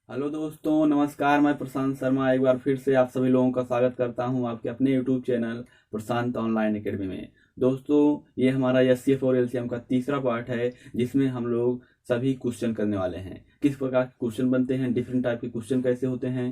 Hello दोस्तों, नमस्कार। मैं प्रशांत शर्मा एक बार फिर से आप सभी लोगों का स्वागत करता हूं आपके अपने यूट्यूब चैनल प्रशांत ऑनलाइन एकेडमी में। दोस्तों, ये हमारा एचसीएफ और एलसीएम का तीसरा पार्ट है, जिसमें हम लोग सभी क्वेश्चन करने वाले हैं। किस प्रकार के क्वेश्चन बनते हैं, डिफरेंट टाइप के क्वेश्चन कैसे होते हैं,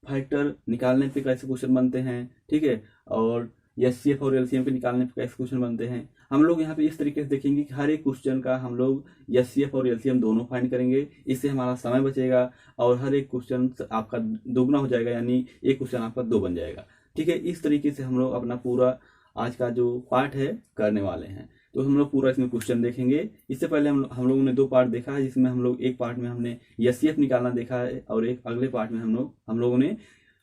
फैक्टर निकालने पे कैसे क्वेश्चन बनते हैं, ठीक है, और एचसीएफ और एलसीएम के निकालने पे कैसे क्वेश्चन बनते हैं। हम लोग यहाँ पे इस तरीके से देखेंगे कि हर एक क्वेश्चन का हम लोग एचसीएफ और एलसीएम दोनों फाइंड करेंगे। इससे हमारा समय बचेगा और हर एक क्वेश्चन आपका दोगुना हो जाएगा, यानी एक क्वेश्चन आपका दो बन जाएगा। ठीक है, इस तरीके से हम लोग अपना पूरा आज का जो पार्ट है करने वाले हैं। तो हम लोग पूरा इसमें क्वेश्चन देखेंगे। इससे पहले हम लोगों ने दो पार्ट देखा है, जिसमें हम लोग एक पार्ट में हमने एचसीएफ निकालना देखा है और एक अगले पार्ट में हम लोगों ने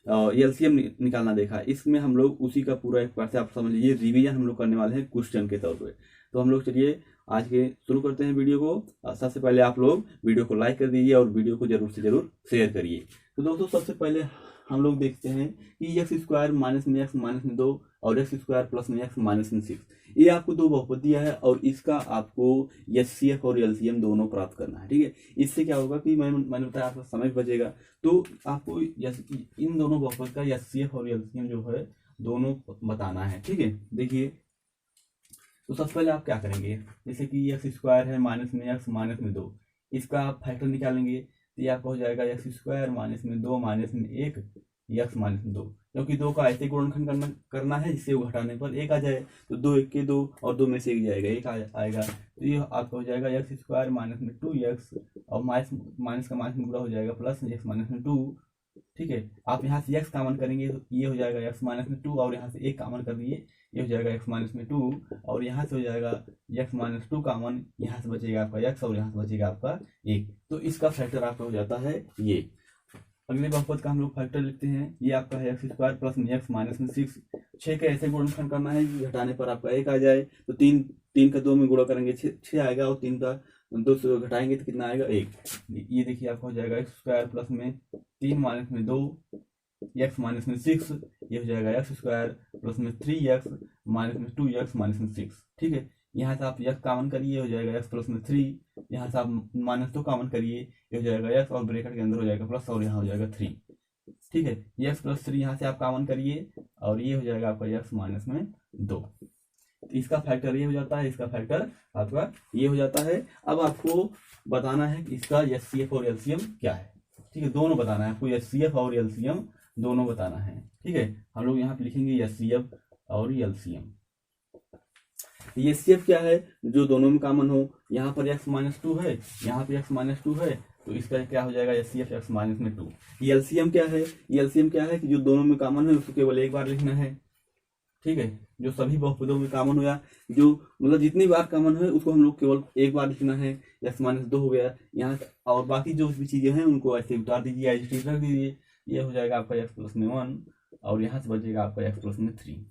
एलसीएम निकालना देखा है। इसमें हम लोग उसी का पूरा एक बार से आप समझ लीजिए रिवीजन हम लोग करने वाले हैं क्वेश्चन के तौर पे। तो हम लोग चलिए आज के शुरू करते हैं वीडियो को। सबसे पहले आप लोग वीडियो को लाइक कर दीजिए और वीडियो को जरूर से जरूर शेयर करिए। तो दोस्तों, सबसे पहले हम लोग देखते हैं कि एक्स स्क्वायर माइनस में एक्स माइनस में 2 और एक्स स्क्वायर प्लस में एक्स माइनस में 6, ये आपको दो बहुपद दिया है और इसका आपको एचसीएफ और एलसीएम दोनों प्राप्त करना है। ठीक है, इससे क्या होगा कि मैंने बताया आपका समय बचेगा। तो आपको इन दोनों बहुपद का एचसीएफ और एलसीएम जो है दोनों बताना है। ठीक है, देखिए, तो सबसे पहले आप क्या करेंगे, जैसे कि एक्स स्क्वायर है माइनस में एक्स माइनस में 2, इसका आप फैक्टर निकालेंगे तो ये आपका हो जाएगा एक्स स्क्वायर माइनस में 2 माइनस में 1 एक्स माइनस में 2, क्योंकि 2 का ऐसे गुणनखंड करना है जिससे वो घटाने पर 1 आ जाए। तो 2 1 के 2 और 2 में से 1 जाएगा, 1 आएगा। तो ये आपका हो जाएगा एक्स स्क्वायर माइनस में 2x और माइनस माइनस का माइनस में गुणा हो जाएगा प्लस एक्स माइनस में 2। ठीक है, आप यहाँ से x कॉमन करेंगे तो ये हो जाएगा x माइनस में 2 और यहाँ से 1 कॉमन कर दिए, ये हो जाएगा x माइनस में 2 और यहाँ से हो जाएगा x माइनस 2 कॉमन, यहाँ से बचेगा आपका x और यहाँ से बचेगा आपका 1। तो इसका फैक्टर आपका हो जाता है ये। अगले बहुपद का हम लोग फैक्टर लिखते हैं, ये आपका है एक्स स्क्वायर प्लस में एक्स माइनस में 6। 6 का ऐसे गुणनखंड करना है कि घटाने पर आपका 1 आ जाए। तो 3 का 2 में गुणा करेंगे 6 आएगा और 3 का 2 से घटाएंगे तो कितना आएगा 1। ये देखिए आपका हो जाएगा एक्स स्क्वायर प्लस में 3 माइनस में 2 एक्स माइनस में 6, ये हो जाएगा एक्स स्क्वायर प्लस में 3x माइनस में 2x माइनस में 6। ठीक है, यहाँ से आप x कॉमन करिए, हो जाएगा x प्लस में 3, यहाँ से आप माइनस 2 कॉमन करिए, ये हो जाएगा x और ब्रैकेट के अंदर हो जाएगा प्लस और यहाँ हो जाएगा 3। ठीक है, x प्लस 3 यहाँ से आप कॉमन करिए और ये हो जाएगा आपका x माइनस में 2। तो इसका फैक्टर ये हो जाता है, इसका फैक्टर आपका ये हो जाता है। अब आपको बताना है कि इसका एचसीएफ और एलसीएम क्या है। ठीक है, दोनों बताना है आपको, एचसीएफ और एलसीएम दोनों बताना है। ठीक है, हम लोग यहाँ पे लिखेंगे एचसीएफ और एलसीएम। एचसीएफ क्या है, जो दोनों में कॉमन हो। यहाँ पर x माइनस 2 है, यहाँ पे x माइनस 2 है, तो इसका क्या हो जाएगा एचसीएफ x माइनस में 2। एलसीएम क्या है, एलसीएम क्या है कि जो दोनों में कॉमन है उसको केवल एक बार लिखना है। ठीक है, जो सभी बहुपदों में कॉमन हो या जो मतलब जितनी बार कॉमन है उसको हम लोग केवल एक बार लिखना है। एक्स माइनस 2 हो गया यहाँ, और बाकी जो भी चीजें हैं उनको ऐसे उतार दीजिए, एच रख दीजिए। ये हो जाएगा आपका एक्स प्लस में 1 और यहाँ से बचेगा आपका एक्स प्लस में 3।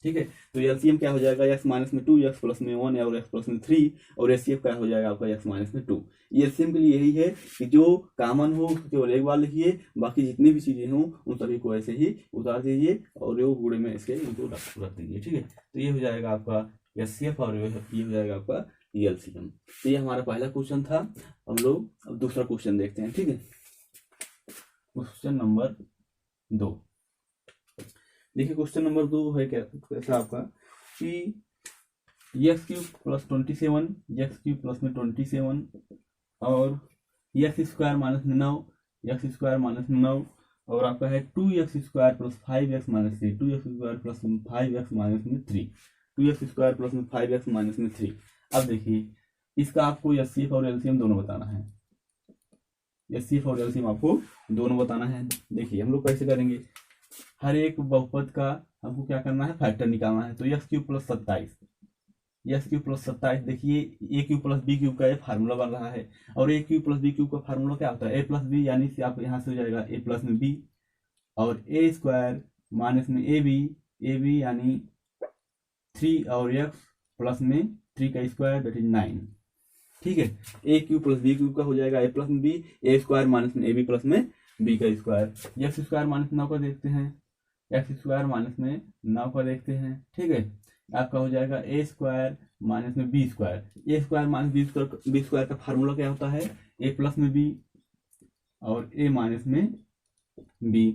ठीक है, तो एलसीएम क्या हो जाएगा एक्स माइनस में 2 एक्स प्लस में 1 और एक्स प्लस में 3, और एचसीएफ क्या हो जाएगा आपका एक्स माइनस में 2। एलसीएम के लिए यही है कि जो कॉमन हो केवल एक बार लिखिए, बाकी जितनी भी चीजें हों उन सभी को ऐसे ही उतार दीजिए और वो बूढ़े में इसके इनको रख दीजिए। ठीक है, तो ये हो जाएगा आपका एचसीएफ और ये हो जाएगा आपका एलसीएम। तो ये हमारा पहला क्वेश्चन था। हम लोग अब दूसरा क्वेश्चन देखते हैं। ठीक है, क्वेश्चन नंबर 2। देखिए, क्वेश्चन नंबर 2 है कैसा आपका कि x cube plus 27, x cube plus में 27 और एक्स स्क्वायर माइनस में 9, एक्स स्क्वायर माइनस में 9 और आपका है 2x square plus 5x minus 3, 2x square plus 5x minus में 3, 2x square plus 5x minus में 3। अब देखिए, इसका आपको एचसीएफ और एलसीएम दोनों बताना है। एचसीएफ और एलसीएम आपको दोनों बताना है। देखिए, हम लोग कैसे करेंगे, हर एक बहुपद का हमको क्या करना है, फैक्टर निकालना है। तो x cube plus 27, x cube plus 27, देखिए ए क्यूब प्लस बी क्यूब का ये फार्मूला बन रहा है, और ए क्यूब प्लस बी क्यूब का फार्मूला क्या होता है, ए प्लस बी, यानी कि आप यहाँ से हो जाएगा ए प्लस में बी और ए स्क्वायर माइनस में ए बी यानी 3 और एक्स प्लस में 3 का स्क्वायर दैट इज 9। ठीक है, ए क्यूब प्लस बी क्यूब का हो जाएगा ए प्लस में बी, ए स्क्वायर माइनस में ए बी प्लस में बी का स्क्वायर। एक्स स्क्वायर माइनस 9 का देखते हैं, एक्स स्क्वायर माइनस में 9 का देखते हैं। ठीक है, आपका हो जाएगा ए स्क्वायर माइनस में बी स्क्वायर। ए स्क्वायर माइनस बी स्क्वायर का फार्मूला क्या होता है, ए प्लस में बी और a माइनस में b।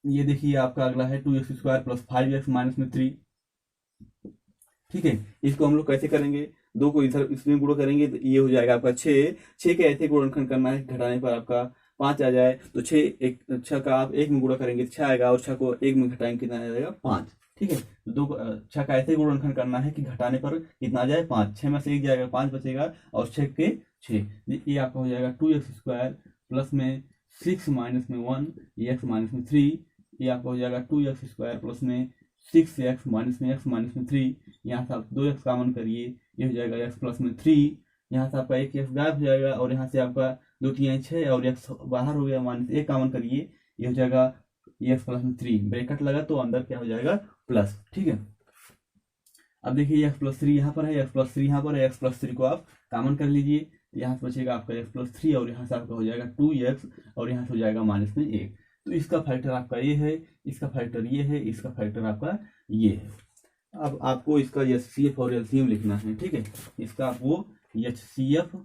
ये देखिए आपका अगला है 2x² प्लस 5x माइनस में 3। ठीक है, इसको हम लोग कैसे करेंगे, दो को इधर इसमें गुणा करेंगे तो ये हो जाएगा आपका 6। 6 के ऐसे गुणनखंड करना है, घटाने पर आपका 5 आ जाए तो 6 का आप 1 में गुणा करेंगे तो 6 आएगा, और 6 को 1 में घटाएंगे कितना आ जाएगा 5। ठीक है, तो 6 का ऐसे गुणनखंड करना है कि घटाने पर कितना आ जाए 5। 6 में से 1 जाएगा 5 बचेगा, और 6 के 6, ये आपका हो जाएगा 2x² प्लस में 6 माइनस में 1 x माइनस में 3। ये आपका हो जाएगा 2x² प्लस में 6x माइनस में x माइनस में 3। यहाँ से आप 2x कॉमन करिए, ये हो जाएगा x प्लस में 3। यहाँ से आपका एक x गायब हो जाएगा, और यहाँ से आपका 2 3 6 और x बाहर हो गया, माइनस 1 कॉमन करिए, ये हो जाएगा x प्लस में 3। ब्रैकेट लगा तो अंदर क्या हो जाएगा प्लस। ठीक है, अब देखिए x प्लस 3 यहाँ पर है, x प्लस 3 यहाँ पर है, x प्लस 3 को आप कॉमन कर लीजिए, यहाँ से बचेगा आपका x प्लस 3, और यहाँ से आपका हो जाएगा 2x, और यहाँ से हो जाएगा माइनस में 1। तो इसका फैक्टर आपका ये है, इसका फैक्टर ये है, इसका फैक्टर आपका ये है। अब आपको इसका HCF और LCM लिखना है। ठीक है, इसका आपको HCF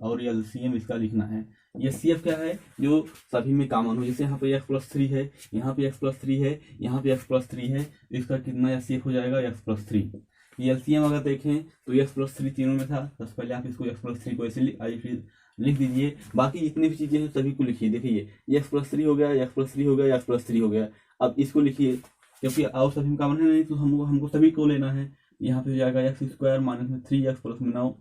और LCM इसका लिखना है। HCF क्या है, जो सभी में कॉमन हो, जैसे यहाँ पे x प्लस 3 है, यहाँ पे x प्लस 3 है, यहाँ पे x प्लस 3 है, तो इसका कितना HCF हो जाएगा x प्लस 3। LCM अगर देखें तो x प्लस 3 तीनों में था, सबसे पहले आप इसको x प्लस 3 को ऐसे लिख दीजिए। बाकी जितनी भी चीजें हैं सभी को लिखिए। देखिए ये x प्लस 3 हो गया, x प्लस 3 हो गया, x प्लस 3 हो गया। अब इसको लिखिए, क्योंकि और सभी में कॉमन है नहीं, तो हमको सभी को लेना है। यहाँ पे हो जाएगा x² माइनस में 3x प्लस में 9।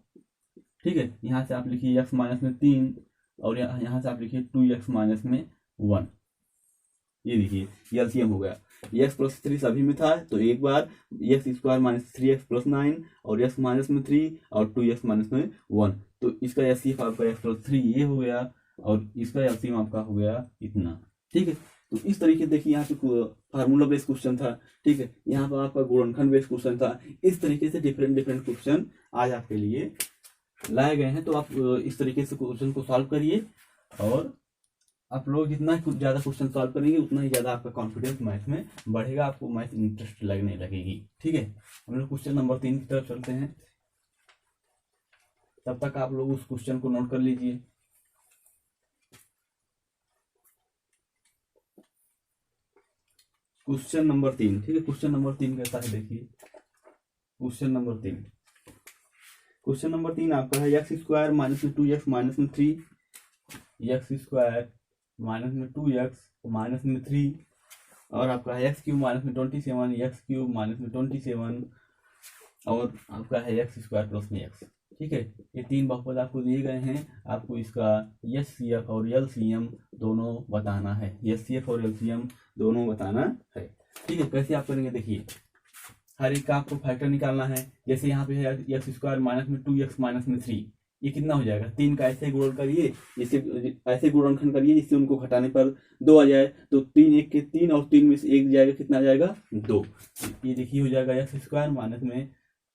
ठीक है, यहाँ से आप लिखिए x माइनस में 3, और यहाँ से आप लिखिए 2x माइनस में 1। ये देखिए LCM हो गया। x प्लस 3 सभी में था, तो एक बार x² माइनस 3x प्लस 9, और x माइनस में 3, और 2x माइनस में 1। तो इसका HCF आपका x प्लस 3 ये हो गया, और इसका LCM आपका हो गया इतना। ठीक है, तो इस तरीके देखिए यहाँ पे फार्मूला बेस्ड क्वेश्चन था। ठीक है, यहाँ पर आपका गुणनखंड बेस्ड क्वेश्चन था। इस तरीके से डिफरेंट क्वेश्चन आज आपके लिए लाए गए हैं। तो आप इस तरीके से क्वेश्चन को सॉल्व करिए, और आप लोग जितना ज़्यादा क्वेश्चन सॉल्व करेंगे उतना ही ज़्यादा आपका कॉन्फिडेंस मैथ में बढ़ेगा, आपको मैथ इंटरेस्ट लगने लगेगी। ठीक है, हम लोग क्वेश्चन नंबर 3 की तरफ चलते हैं। तब तक आप लोग उस क्वेश्चन को नोट कर लीजिए। Question number 3। ठीक है, क्वेश्चन नंबर 3 कहता है, देखिए क्वेश्चन नंबर 3। क्वेश्चन नंबर 3 आपका है x² माइनस में 2x माइनस में 3, x² माइनस में 2x माइनस में 3, और आपका है x³ माइनस में 27, x³ माइनस में 27, और आपका है x² प्लस में x। ठीक है, ये 3 बहुपद आपको दिए गए हैं। आपको इसका HCF और LCM दोनों बताना है। HCF और LCM दोनों बताना है। ठीक है, कैसे आप करेंगे, देखिए हर एक का आपको फैक्टर निकालना है। जैसे यहाँ पे है x² माइनस में 2x माइनस में 3, ये कितना हो जाएगा, 3 का ऐसे गुणन करिए, जिससे ऐसे गुणनखंड करिए जिससे उनको घटाने पर 2 आ जाए। तो 3 1 के 3, और 3 में से 1 जाएगा, कितना आ जाएगा 2। ये देखिए हो जाएगा x² माइनस में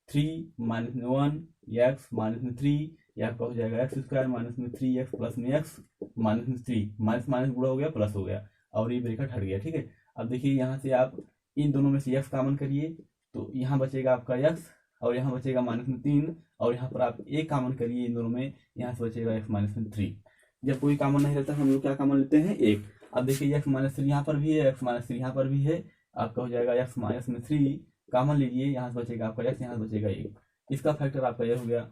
3 माइनस में 1 x माइनस में 3, या आपका हो जाएगा x² माइनस में 3x प्लस में x माइनस में 3, माइनस माइनस गुणा हो गया प्लस हो गया, और ये ब्रैकेट हट गया। ठीक है, अब देखिए यहाँ से आप इन दोनों में से x कॉमन करिए, तो यहाँ बचेगा आपका x, और यहाँ बचेगा माइनस में 3, और यहाँ पर आप एक कॉमन करिए इन दोनों में, यहाँ से बचेगा x माइनस में 3। जब कोई कॉमन नहीं रहता हम लोग क्या कॉमन लेते हैं, 1। अब देखिए x माइनस 3 यहाँ पर भी है, x माइनस 3 यहाँ पर भी है, आपका हो जाएगा x माइनस में 3 कॉमन लीजिए, यहाँ से बचेगा आपका x, यहाँ से बचेगा 1। इसका फैक्टर आपका ये हो गया।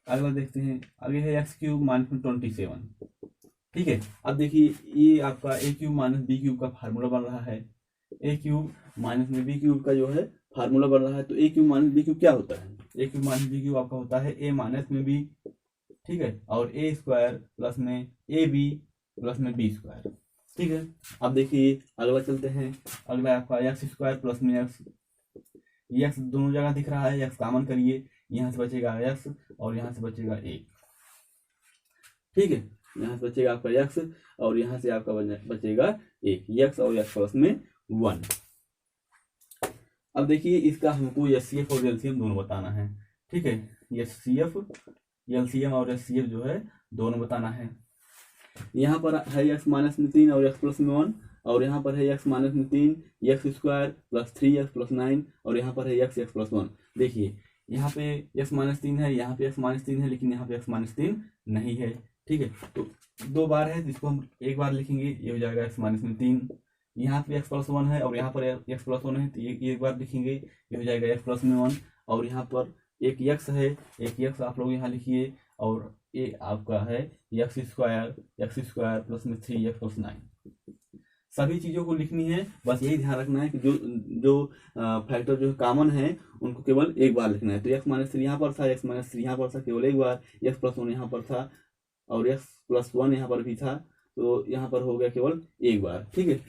अगला देखते हैं, आगे है x³ माइनस में 27। ठीक है, अब देखिए ये आपका a³ माइनस b³ का फार्मूला बन रहा है। a³ माइनस में b³ का जो है फार्मूला बन रहा है। तो a³ माइनस b³ क्या होता है, a³ माइनस b³ आपका होता है a माइनस में b। ठीक है, और a² प्लस में ab प्लस में b²। ठीक है, अब देखिए अगला चलते हैं। अगला आपका x² प्लस में x दोनों जगह दिख रहा है, x कॉमन करिए, यहाँ से बचेगा x, और यहाँ से बचेगा 1। ठीक है, यहाँ से बचेगा आपका x, और यहाँ से आपका बचेगा 1, x और x प्लस में 1। अब देखिए इसका हमको HCF और LCM दोनों बताना है। ठीक है, HCF LCM और HCF जो है दोनों बताना है। यहाँ पर है x माइनस में 3 और x प्लस में 1, और यहाँ पर है x माइनस में 3 x² प्लस 3x प्लस 9, और यहाँ पर है x प्लस 1। देखिए यहाँ पे x माइनस 3 है, यहाँ पे x माइनस 3 है, लेकिन यहाँ पे x माइनस 3 नहीं है। ठीक है। तो 2 बार है जिसको हम एक बार लिखेंगे, ये हो जाएगा x माइनस में 3। यहाँ पे x+1 है और यहाँ पर x+1 है, तो ये एक बार लिखेंगे, ये हो जाएगा x+1। और यहाँ पर एक x है, एक x आप लोग यहाँ लिखिए, और ये आपका है x² प्लस में 3x प्लस 9। सभी चीज़ों को लिखनी है, बस यही ध्यान रखना है कि जो जो फैक्टर जो कॉमन है उनको केवल एक बार लिखना है। तो x-3 यहाँ पर था, x-3 यहाँ पर था केवल एक बार, x+1 यहाँ पर था और x+1 यहाँ पर भी था, तो यहाँ पर हो गया केवल एक बार। ठीक है।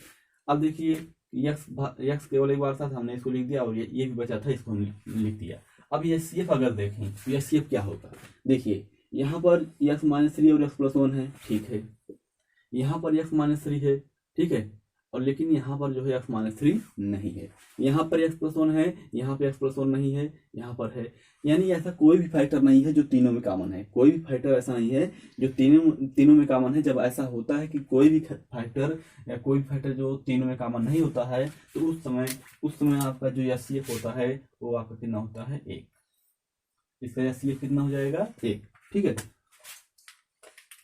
अब देखिए x केवल एक बार था, तो हमने इसको लिख दिया, और ये भी बचा था, इसको हमने लिख दिया। अब ये CF अगर देखें तो ये CF क्या होगा, देखिए यहाँ पर x-3 और x+1 है, ठीक है। यहाँ पर x-3 है, ठीक है, और लेकिन यहाँ पर जो है x-3 नहीं है। यहाँ पर x+1 है, यहाँ पे x+1 नहीं है, यहाँ पर है। यानी ऐसा कोई भी फैक्टर नहीं है जो तीनों में कॉमन है। कोई भी फैक्टर ऐसा नहीं है जो तीनों में कॉमन है। जब ऐसा होता है कि कोई भी फैक्टर या कोई भी फैक्टर जो तीनों में कॉमन नहीं होता है, तो उस समय आपका जो HCF होता है वो आपका कितना होता है, 1। इसका HCF कितना हो जाएगा, 1। ठीक है।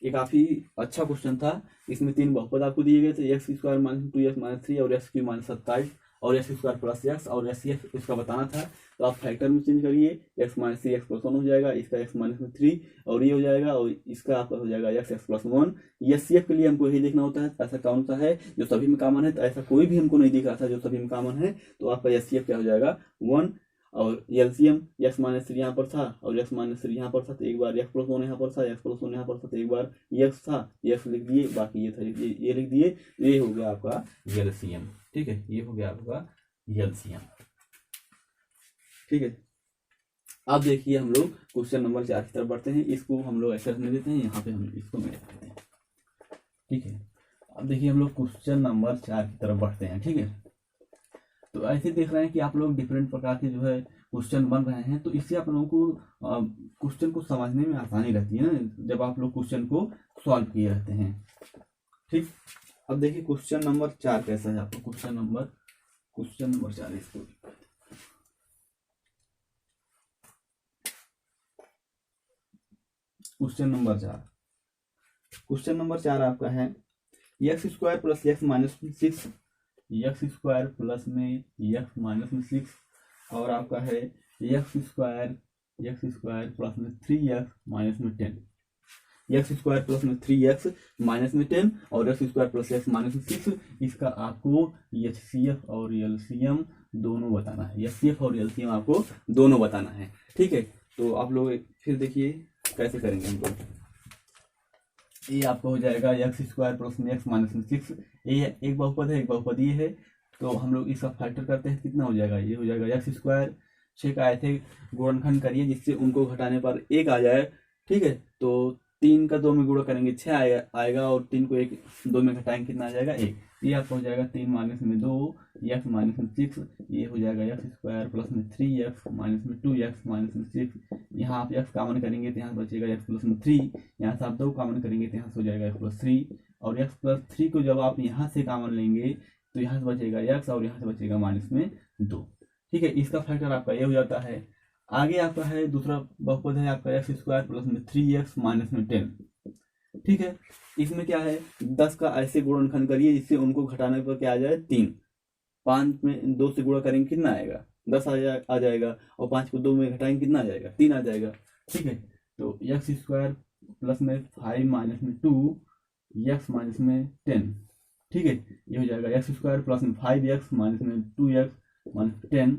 ये काफी अच्छा क्वेश्चन था। इसमें 3 बहुपद आपको दिए गए थे, x² माइनस 2x माइनस 3 और x³ माइनस 27 और x² प्लस x, और HCF इसका बताना था। तो आप फैक्टर में चेंज करिए, x माइनस 3 x+1 हो जाएगा, इसका x माइनस में 3 और ये हो जाएगा, और इसका आपका हो जाएगा x+1। HCF के लिए हमको यही देखना होता है ऐसा कौन सा है जो सभी में कॉमन है। तो ऐसा कोई भी हमको नहीं दिख रहा था जो सभी में कॉमन है, तो आपका HCF क्या हो जाएगा, 1। और LCM x-3 यहाँ पर था और x-3 यहाँ पर था, तो एक बार x+1 यहाँ पर था, x+1 यहाँ पर था, तो एक बार x था, x लिख दिए, बाकी ये था ये लिख दिए। ये हो गया आपका LCM। ठीक है, ये हो गया आपका LCM। ठीक है। अब देखिए हम लोग क्वेश्चन नंबर 4 की तरफ बढ़ते हैं। इसको हम लोग ऐसे रखने देते हैं, यहाँ पे हम इसको मिला देते हैं। ठीक है। अब देखिए हम लोग क्वेश्चन नंबर 4 की तरफ बढ़ते हैं। ठीक है। तो ऐसे देख रहे हैं कि आप लोग डिफरेंट प्रकार के जो है क्वेश्चन बन रहे हैं, तो इससे आप लोगों को क्वेश्चन को समझने में आसानी रहती है ना, जब आप लोग क्वेश्चन को सॉल्व किए रहते हैं। ठीक। अब देखिए क्वेश्चन नंबर 4 कैसा है आपको, क्वेश्चन नंबर 4 इसको क्वेश्चन नंबर 4 आपका है x² plus x minus 6, x² plus में x माइनस में 6, और आपका है x² प्लस में 3x माइनस में 10, x² प्लस में 3x माइनस में 10 और x² प्लस x माइनस में 6। इसका आपको HCF और LCM दोनों बताना है। HCF और LCM आपको दोनों बताना है। ठीक है। तो आप लोग फिर देखिए कैसे करेंगे हम लोग। ये आपको हो जाएगा x² प्लस में x माइनस में 6। ये एक बहुपद है, एक बहुपद ये है, तो हम लोग इसका फैक्टर करते हैं, कितना हो जाएगा, ये हो जाएगा x²। 6 का आए थे, गुणनखंड करिए जिससे उनको घटाने पर 1 आ जाए। ठीक है। तो 3 का 2 में गुणा करेंगे 6 आएगा, और 3 को 2 में घटाएंगे कितना आ जाएगा, 1। ये आपको हो जाएगा 3 माइनस में 2 x माइनस में 6। ये हो जाएगा x² प्लस में 3x माइनस में 2x माइनस में 6। यहाँ आप x कॉमन करेंगे तो यहाँ से बचेगा x प्लस में 3। यहाँ से आप 2 कॉमन करेंगे तो यहाँ से हो जाएगा x प्लस 3, और x प्लस 3 को जब आप यहाँ से कॉमन लेंगे तो यहाँ से बचेगा x और यहाँ से बचेगा माइनस में 2। ठीक है। इसका फैक्टर आपका ये हो जाता है। आगे आपका है दूसरा बहुपद है आपका x² प्लस में 3x माइनस में 10। ठीक है। इसमें क्या है, 10 का ऐसे गुणनखंड करिए जिससे उनको घटाने पर क्या आ जाए, 3। 5 में 2 से गुणा करेंगे कितना आएगा, 10 आ जाएगा, और 5 को 2 में घटाएंगे कितना आ जाएगा, 3 आ जाएगा। ठीक है। तो x² प्लस में 5 माइनस में 2 x माइनस में 10। ठीक है। ये हो जाएगा x² प्लस में 5x माइनस में 2x माइनस 10।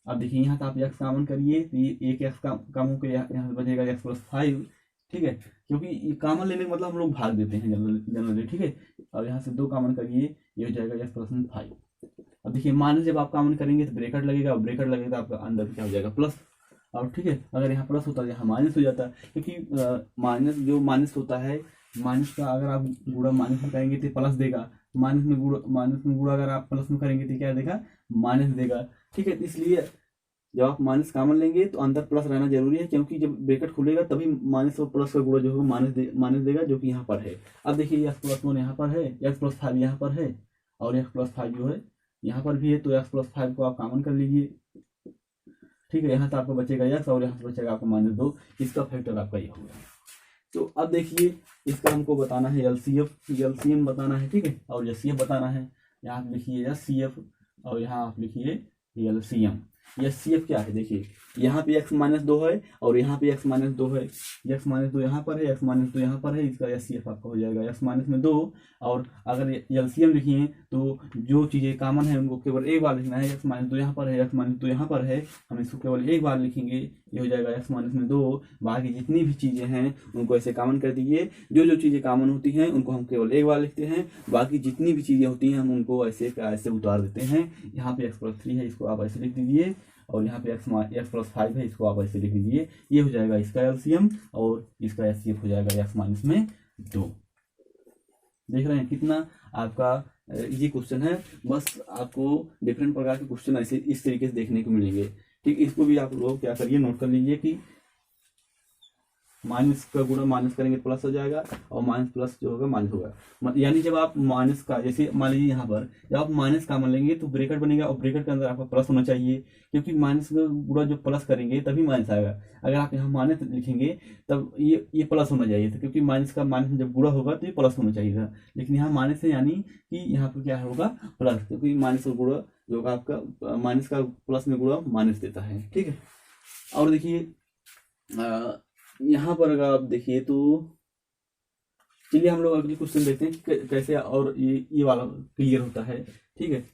अब देखिए यहाँ से आप x कॉमन करिए तो ये एक x कम होकर यहाँ से बचेगा x प्लस 5। ठीक है। क्योंकि ये कॉमन लेने का मतलब हम लोग भाग देते हैं जनरली। ठीक है। और यहाँ से 2 कॉमन करिए, ये हो जाएगा x प्लस में 5। अब देखिए माइनस जब आप कॉमन करेंगे तो ब्रैकेट लगेगा, ब्रैकेट लगेगा तो आपका अंदर क्या हो जाएगा, प्लस। और ठीक है, अगर यहाँ प्लस होता है यहाँ माइनस हो जाता है, क्योंकि माइनस जो माइनस होता है, माइनस का अगर आप गुणा माइनस में करेंगे तो प्लस देगा, माइनस में गुणा अगर आप प्लस में करेंगे तो क्या देगा, माइनस देगा। ठीक है। इसलिए जब आप माइनस कॉमन लेंगे तो अंदर प्लस रहना जरूरी है, क्योंकि जब ब्रैकेट खुलेगा तभी माइनस और प्लस का गुणा जो होगा माइनस देगा, जो कि यहाँ पर है। अब देखिए x+1 यहाँ पर है, x+5 यहाँ पर है, और x+5 जो है यहाँ पर भी है, तो x+5 को आप कॉमन कर लीजिए। ठीक है। यहाँ से आपको बचेगा x और यहाँ से बचेगा आपका -2। इसका फैक्टर आपका ये होगा। तो अब देखिए इसका हमको बताना है एलसीएम बताना है, ठीक है, और एचसीएफ बताना है। यहाँ आप लिखिए एचसीएफ और यहाँ आप लिखिए एलसीएम। एचसीएफ क्या है, देखिए यहाँ पे x-2 है और यहाँ पे x-2 है, x-2 यहाँ पर है, x-2 यहाँ पर है, इसका एचसीएफ आपका हो जाएगा x-2। और अगर एलसीएम लिखिए तो जो चीज़ें कॉमन है उनको केवल एक बार लिखना है, x-2 यहाँ पर है, x-2 यहाँ पर है, हम इसको केवल एक बार लिखेंगे, ये हो जाएगा x-2। बाकी जितनी भी चीज़ें हैं उनको ऐसे कॉमन कर दीजिए, जो जो चीज़ें कॉमन होती हैं उनको हम केवल एक बार लिखते हैं, बाकी जितनी भी चीज़ें होती हैं हम उनको ऐसे ऐसे उतार देते हैं। यहाँ पे x+3 है, इसको आप ऐसे लिख दीजिए, और यहाँ पे x+5 है, इसको आप ऐसे लिख दीजिए। ये हो जाएगा इसका एलसीएम और इसका एचसीएफ हो जाएगा x-2। देख रहे हैं कितना आपका ये क्वेश्चन है। बस आपको डिफरेंट प्रकार के क्वेश्चन ऐसे इस तरीके से देखने को मिलेंगे, ठीक। इसको भी आप लोग क्या करिए, नोट कर लीजिए कि माइनस का गुणा माइनस करेंगे तो प्लस हो जाएगा, और माइनस प्लस जो होगा माइनस होगा। यानी जब आप माइनस का, जैसे मान लीजिए यहाँ पर जब आप माइनस कॉमन लेंगे तो ब्रैकेट बनेगा, और ब्रैकेट के अंदर आपका प्लस होना चाहिए, क्योंकि माइनस का गुणा जब प्लस करेंगे तभी माइनस आएगा। अगर आप यहाँ माइनस लिखेंगे तब ये प्लस होना चाहिए था, क्योंकि माइनस का माइनस जब गुणा होगा तो ये प्लस होना चाहिए था, लेकिन यहाँ माइनस है, यानी कि यहाँ पर क्या होगा प्लस, क्योंकि माइनस का गुणा जो होगा आपका माइनस का प्लस में गुणा माइनस देता है, ठीक है। और देखिए यहाँ पर अगर आप देखिए तो चलिए हम लोग अगली क्वेश्चन देखते हैं कि कैसे और ये वाला क्लियर होता है, ठीक है।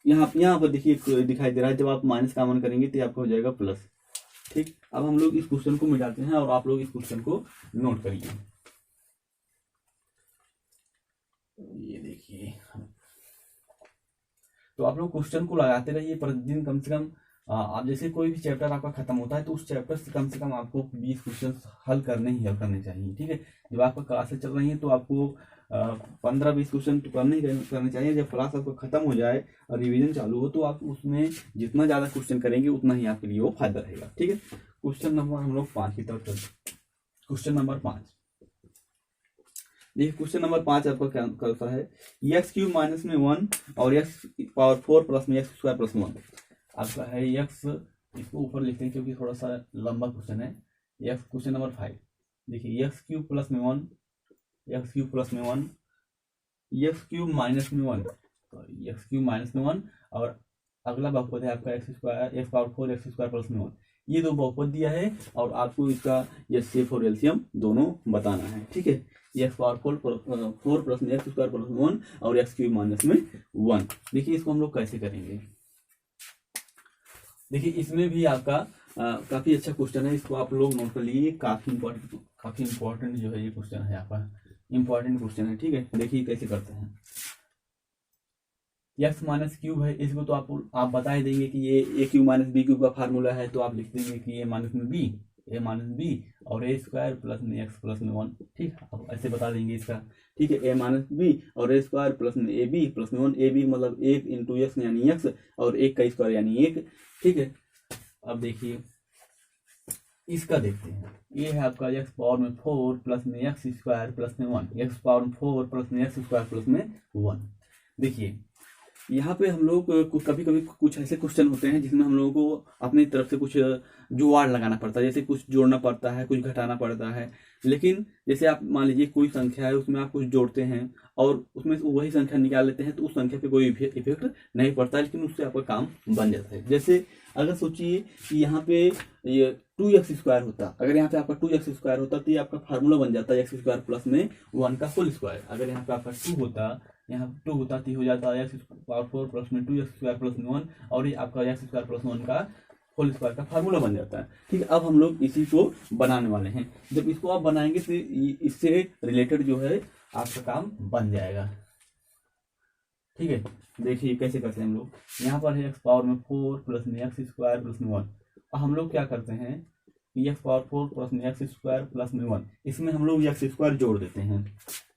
यहाँ पर देखिए दिखाई दे रहा है, जब आप माइनस कॉमन करेंगे तो आपका हो जाएगा प्लस, ठीक। अब हम लोग इस क्वेश्चन को मिटाते हैं और आप लोग इस क्वेश्चन को नोट करिए। ये देखिए, तो आप लोग क्वेश्चन को लगाते रहिए प्रतिदिन, कम से कम आप जैसे कोई भी चैप्टर आपका खत्म होता है तो उस चैप्टर से कम आपको 20 क्वेश्चन हल करने चाहिए, ठीक है। जब आपका क्लासेस चल रही है तो आपको 15-20 क्वेश्चन तो करने चाहिए। जब क्लास आपका खत्म हो जाए और रिवीजन चालू हो तो आप उसमें जितना ज़्यादा क्वेश्चन करेंगे उतना ही आपके लिए वो फायदा रहेगा, ठीक है। क्वेश्चन नंबर हम लोग 5 की तरफ चलते। क्वेश्चन नंबर 5 देखिए, क्वेश्चन नंबर 5 आपका क्या करता है, x³ माइनस में 1 और x⁴ प्लस में x² + 1 आपका है x, इसको ऊपर लिखते हैं क्योंकि थोड़ा सा लंबा क्वेश्चन है। क्वेश्चन नंबर 5 देखिए, x³ प्लस में 1, x³ प्लस में 1, x³ माइनस में 1, सॉरी x³ माइनस में 1, और अगला बहुपद है आपका x² x² + 1। ये दो बहुपद दिया है और आपको इसका एचसीएफ और एलसीएम दोनों बताना है, ठीक है। x⁴ प्लस में x² + 1 और x³ माइनस में 1। देखिए इसको हम लोग कैसे करेंगे, देखिए इसमें भी आपका काफी अच्छा क्वेश्चन है, इसको आप लोग नोट कर लीजिए। काफी इंपॉर्टेंट जो है ये क्वेश्चन है, आपका इंपॉर्टेंट क्वेश्चन है, ठीक है। देखिए कैसे करते हैं, x-³ है, इसको तो आप बता ही देंगे कि ये a³ - b³ का फार्मूला है, तो आप लिख देंगे कि a - b और a² प्लस में x प्लस में 1, ठीक। आप ऐसे बता देंगे इसका, ठीक है। a - b और a² प्लस में ab प्लस में 1, ab मतलब 1 × x यानी x, और 1 का स्क्वायर यानी 1, ठीक है। अब देखिए इसका देखते हैं, ये है आपका x⁴ प्लस में x² प्लस में 1, x⁴ प्लस में x² प्लस में 1। देखिए यहाँ पे हम लोग कभी कभी कुछ ऐसे क्वेश्चन होते हैं जिसमें हम लोगों को अपनी तरफ से कुछ जुगाड़ लगाना पड़ता है, जैसे कुछ जोड़ना पड़ता है, कुछ घटाना पड़ता है। लेकिन जैसे आप मान लीजिए कोई संख्या है, उसमें आप कुछ जोड़ते हैं और उसमें वही संख्या निकाल लेते हैं, तो उस संख्या पे कोई इफेक्ट नहीं पड़ता है, लेकिन उससे आपका काम बन जाता है। जैसे अगर सोचिए कि यहाँ पे ये 2x² होता, अगर यहाँ पे आपका 2x² होता तो ये आपका फार्मूला बन जाता है x² प्लस में 1 का होल स्क्वायर। अगर यहाँ पे आपका 2 होता, यहाँ 2 होता तो हो जाता है x⁴ प्लस में 2x² प्लस में 1, और ये आपका x² प्लस 1 का होल स्क्वायर का फार्मूला बन जाता है, ठीक है। अब हम लोग इसी को बनाने वाले हैं। जब इसको आप बनाएंगे तो इससे रिलेटेड जो है आपका काम बन जाएगा, ठीक है। देखिए कैसे करते हैं हम लोग, यहाँ पर है x⁴ प्लस में x² प्लस में 1। हम लोग क्या करते हैं, x⁴ प्लस में x² प्लस में 1, इसमें हम लोग x² जोड़ देते हैं,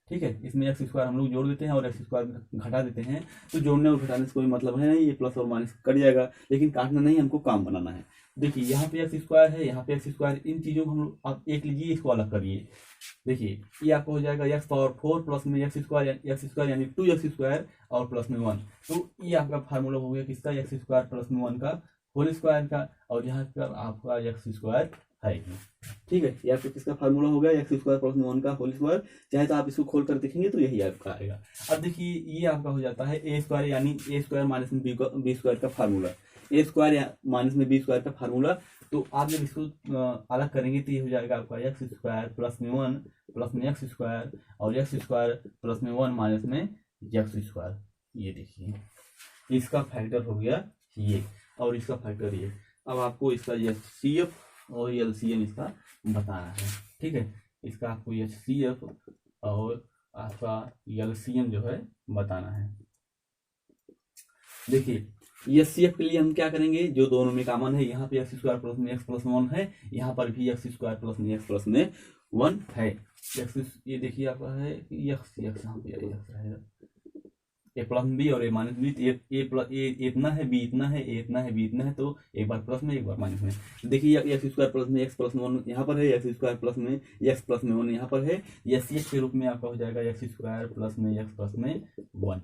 ठीक है। इसमें x² हम लोग जोड़ देते हैं और x² घटा देते हैं। तो जोड़ने और घटाने से कोई मतलब है नहीं, ये प्लस और माइनस कट जाएगा, लेकिन काटना नहीं, हमको काम बनाना है। देखिए यहाँ पे x², है यहाँ पे x², इन चीज़ों को हम लोग आप एक लीजिए, इसको अलग करिए। देखिए ये आपको हो जाएगा x⁴ प्लस में x² यानी 2x² और प्लस में 1। तो ये आपका फार्मूला हो गया किसका, x² प्लस में 1 का होल स्क्वायर का, और यहाँ पर आपका x² है ही। ठीक है, या फिर किसका फार्मूला हो गया एक्स स्क्वायर प्लस में 1 का होल स्क्वायर। चाहे तो आप इसको खोल कर देखेंगे तो यही आपका आएगा। अब देखिए ये आपका हो जाता है ए स्क्वायर यानी ए स्क्वायर माइनस में बी स्क्वायर का फार्मूला, ए स्क्वायर माइनस में बी स्क्वायर का फार्मूला। तो आप जब इसको अलग करेंगे तो ये हो जाएगा आपका एक्स स्क्वायर प्लस में 1 प्लस में एक्स स्क्वायर और एक्स स्क्वायर प्लस में 1 माइनस में एक्स स्क्वायर। ये देखिए इसका फैक्टर हो गया ये और इसका फैक्टर ये। अब आपको इसका HCF और LCM इसका बताना है। ठीक है, इसका आपको HCF और आपका LCM जो है बताना है। देखिए HCF के लिए हम क्या करेंगे, जो दोनों में कॉमन है, यहाँ पे एक्स स्क्वायर प्लस में एक्स प्लस में 1 है, यहाँ पर भी एक्स स्क्वायर प्लस में एक्स प्लस में 1 है। ये देखिए आपका है एक्स यहाँ पे एक्स रहेगा, ए प्लस बी और ए माइनस बी। ए इतना है, बी इतना है, ए इतना है, बी इतना है, तो एक बार प्लस में एक बार माइनस में। देखिए एक्स स्क्वायर प्लस में एक्स प्लस में 1 यहाँ पर है, एक्स स्क्वायर प्लस में एक्स प्लस में 1 यहाँ पर है। HCF के रूप में आपका हो जाएगा एक्स स्क्वायर प्लस में एक्स प्लस में 1।